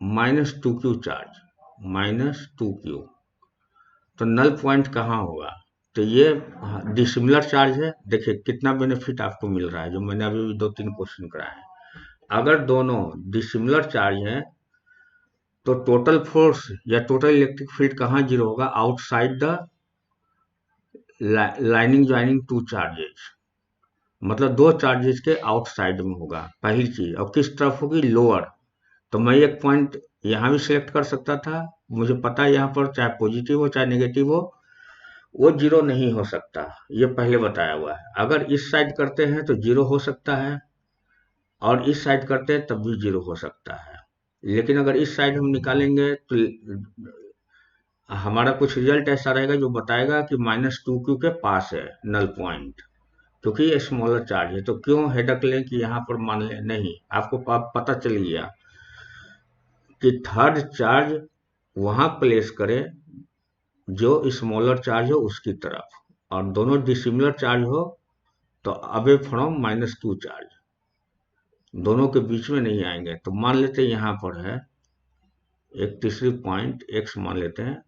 -2Q चार्ज, -2Q। तो नल पॉइंट कहाँ होगा, तो ये डिसिमिलर चार्ज है। देखिए कितना बेनिफिट आपको मिल रहा है, जो मैंने अभी 2-3 क्वेश्चन कराए हैं। अगर दोनों डिसिमिलर चार्ज हैं तो टोटल फोर्स या टोटल इलेक्ट्रिक फील्ड कहाँ 0 होगा, outside the lining joining 2 charges, मतलब दो चार्जेस के आउटसाइड में होगा पहली चीज। और किस तरफ होगी, लोअर। तो मैं एक पॉइंट यहाँ भी सिलेक्ट कर सकता था, मुझे पता है यहाँ पर चाहे पॉजिटिव हो चाहे नेगेटिव हो वो 0 नहीं हो सकता, ये पहले बताया हुआ है। अगर इस साइड करते हैं तो 0 हो सकता है, और इस साइड करते हैं तब भी 0 हो सकता है। लेकिन अगर इस साइड हम निकालेंगे तो हमारा कुछ रिजल्ट ऐसा रहेगा जो बताएगा कि -2Q के पास है नल पॉइंट, क्योंकि ये स्मॉलर चार्ज है। तो क्यों हेडक लें कि यहाँ पर मान लें, नहीं, आपको पता चल गया कि थर्ड चार्ज वहां प्लेस करें जो स्मॉलर चार्ज हो उसकी तरफ, और दोनों डिसिमिलर चार्ज हो तो अवे फ्रॉम -Q चार्ज, दोनों के बीच में नहीं आएंगे। तो मान लेते हैं यहाँ पर है एक तीसरी पॉइंट x मान लेते हैं,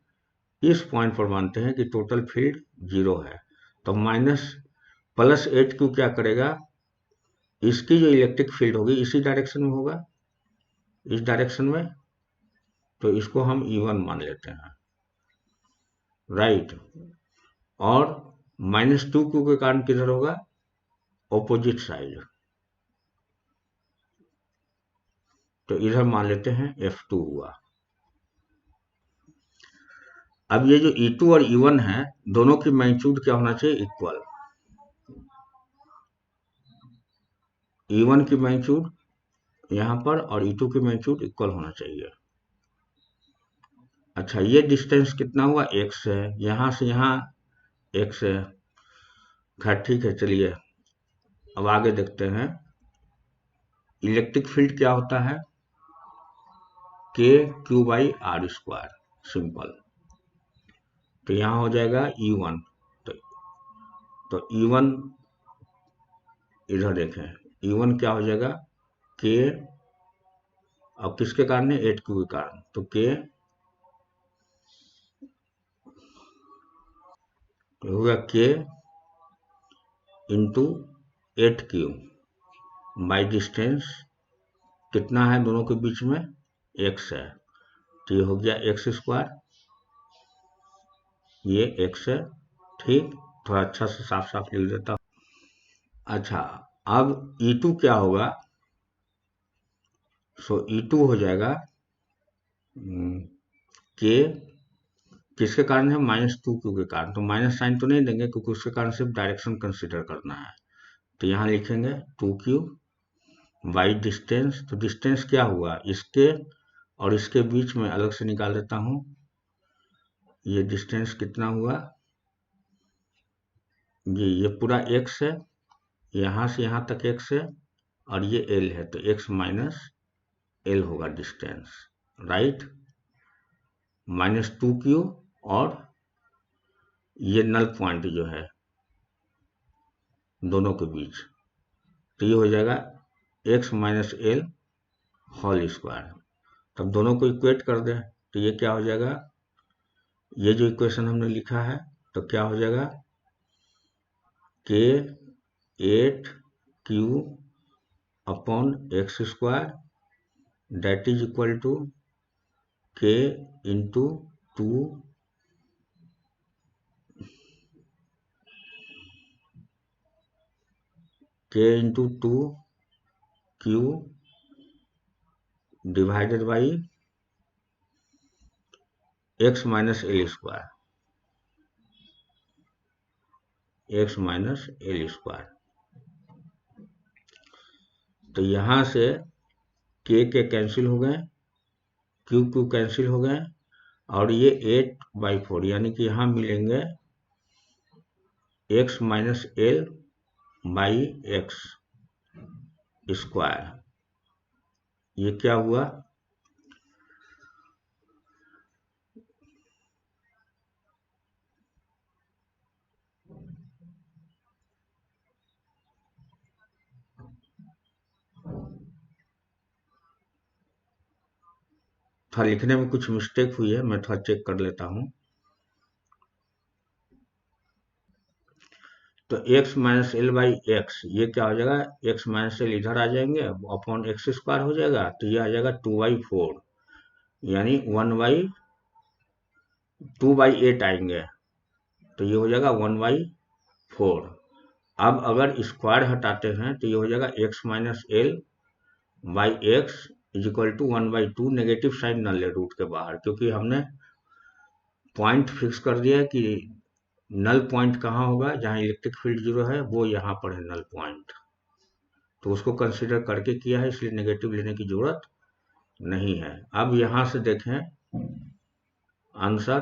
इस पॉइंट पर मानते हैं कि टोटल फील्ड 0 है। तो +8Q क्या करेगा, इसकी जो इलेक्ट्रिक फील्ड होगी इसी डायरेक्शन में होगा, इस डायरेक्शन में, तो इसको हम E1 मान लेते हैं, राइट। और -2Q के कारण किधर होगा, ऑपोजिट साइड, तो इधर मान लेते हैं F2 हुआ। अब ये जो E2 और E1 है, दोनों की मैग्नीट्यूड क्या होना चाहिए, इक्वल। E1 की मैग्नीट्यूड यहाँ पर और E2 की मैग्नीट्यूड इक्वल होना चाहिए। अच्छा, ये डिस्टेंस कितना हुआ, x है, यहाँ से यहाँ x है। खैर ठीक है, चलिए अब आगे देखते हैं। इलेक्ट्रिक फील्ड क्या होता है, K Q by R square, simple. तो यहाँ हो जाएगा E1। तो E1 इधर देखें, E1 क्या हो जाएगा, के, अब किसके कारण है, 8Q के कारण, तो के होगा के इंटू 8Q बाई डिस्टेंस कितना है दोनों के बीच में, x है। तो ये हो गया एक्स स्क्वायर, ये x है। ठीक, थोड़ा अच्छा से साफ साफ लिख देता हूँ। अच्छा, अब E2 क्या होगा, सो E2 हो जाएगा के किसके कारण है, -2Q के कारण। तो माइनस साइन तो नहीं देंगे क्योंकि उसके कारण सिर्फ डायरेक्शन कंसीडर करना है। तो यहाँ लिखेंगे 2Q बाई डिस्टेंस। तो डिस्टेंस क्या हुआ, इसके और इसके बीच में अलग से निकाल देता हूँ। ये डिस्टेंस कितना हुआ, ये पूरा x है, यहाँ से यहाँ तक x है, और ये l है, तो x माइनस l होगा डिस्टेंस, राइट। -2Q और ये नल पॉइंट जो है दोनों के बीच, तो ये हो जाएगा x minus l whole square. तब दोनों को इक्वेट कर दें तो ये क्या हो जाएगा, ये जो इक्वेशन हमने लिखा है, तो क्या हो जाएगा, K 8Q upon X square that is equal to K into 2 K into 2Q divided by X minus L square, X minus L square. तो यहां से के कैंसिल हो गए, क्यू कैंसिल हो गए, और ये 8/4 यानी कि यहां मिलेंगे x minus L by X square. ये क्या हुआ, थोड़ा लिखने में कुछ मिस्टेक हुई है, मैं थोड़ा चेक कर लेता हूं। तो x minus L by x, ये क्या हो जाएगा, x माइनस एल इधर आ जाएंगे, अपॉन एक्स स्क्वायर हो जाएगा, तो ये आ जाएगा 2/4 यानी 2/8 आएंगे, तो ये हो जाएगा 1/4। अब अगर स्क्वायर हटाते हैं तो ये हो जाएगा x minus L by X is equal to 1/2, negative sign न ले रूट के बाहर, क्योंकि हमने पॉइंट फिक्स कर दिया है कि नल पॉइंट कहाँ होगा, जहाँ इलेक्ट्रिक फील्ड जीरो है वो यहाँ पर है नल पॉइंट, तो उसको कंसीडर करके किया है, इसलिए नेगेटिव लेने की जरूरत नहीं है। अब यहाँ से देखें आंसर,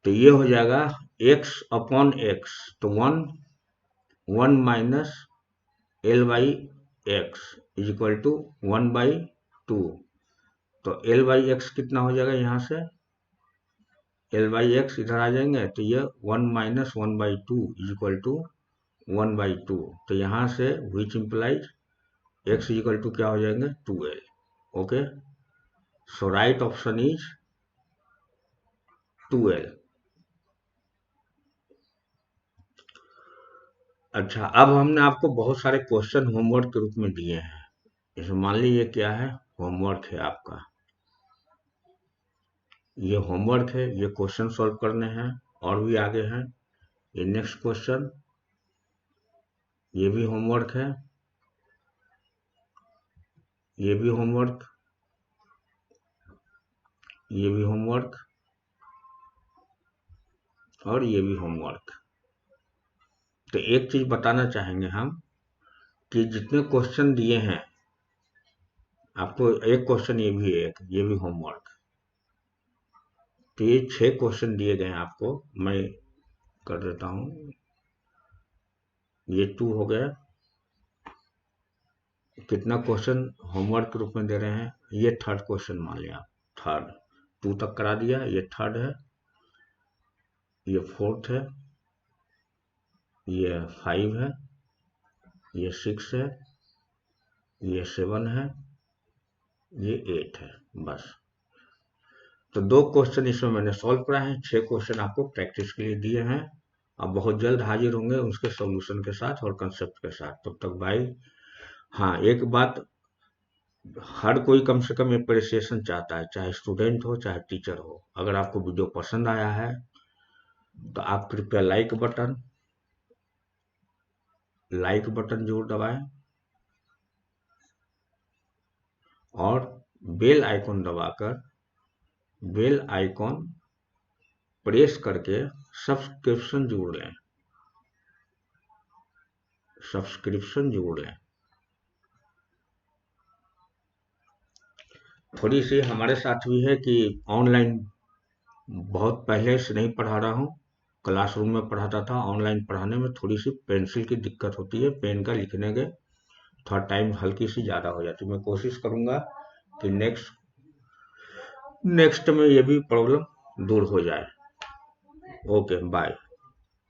तो ये हो जाएगा x अपॉन एक्स, तो 1 minus L by X is equal to 1/2। तो एल बाई एक्स कितना हो जाएगा, यहाँ से एल बाई एक्स इधर आ जाएंगे, तो ये 1 माइनस 1/2 इज इक्वल टू 1/2। तो यहाँ से which implies X is equal to क्या हो जाएंगे, 2l। Okay, so right option is 2l। अच्छा, अब हमने आपको बहुत सारे क्वेश्चन होमवर्क के रूप में दिए हैं। इसमें मान लीजिए क्या है, होमवर्क है आपका, ये होमवर्क है, ये क्वेश्चन सॉल्व करने हैं, और भी आगे हैं। ये नेक्स्ट क्वेश्चन, ये भी होमवर्क है, ये भी होमवर्क, ये भी होमवर्क, और ये भी होमवर्क। तो एक चीज बताना चाहेंगे हम कि जितने क्वेश्चन दिए हैं आपको, एक क्वेश्चन ये भी है, ये भी होमवर्क, तो ये 6 क्वेश्चन दिए गए हैं आपको, मैं कर देता हूँ। ये 2 हो गया। कितना क्वेश्चन होमवर्क के रूप में दे रहे हैं, ये 3rd क्वेश्चन मान लिया आप, 3rd 2 तक करा दिया, ये 3rd है, ये 4th है, ये 5 है, ये 6 है, ये 7 है, ये 8 है। बस तो 2 क्वेश्चन इसमें मैंने सॉल्व कराए हैं, 6 क्वेश्चन आपको प्रैक्टिस के लिए दिए हैं। अब बहुत जल्द हाजिर होंगे उसके सॉल्यूशन के साथ और कंसेप्ट के साथ। तब तक बाय। हाँ, एक बात, हर कोई कम से कम एप्रिसिएशन चाहता है, चाहे स्टूडेंट हो चाहे टीचर हो। अगर आपको वीडियो पसंद आया है तो आप कृपया लाइक बटन जरूर दबाएं और बेल आइकॉन दबाकर, बेल आइकॉन प्रेस करके सब्सक्रिप्शन जोड़ लें, सब्सक्रिप्शन जोड़ लें। थोड़ी सी हमारे साथ भी है कि ऑनलाइन बहुत पहले से नहीं पढ़ा रहा हूँ, क्लासरूम में पढ़ाता था। ऑनलाइन पढ़ाने में थोड़ी सी पेंसिल की दिक्कत होती है, पेन का लिखने के थोड़ा टाइम हल्की सी ज़्यादा हो जाती है। मैं कोशिश करूँगा कि नेक्स्ट में ये भी प्रॉब्लम दूर हो जाए। Okay bye.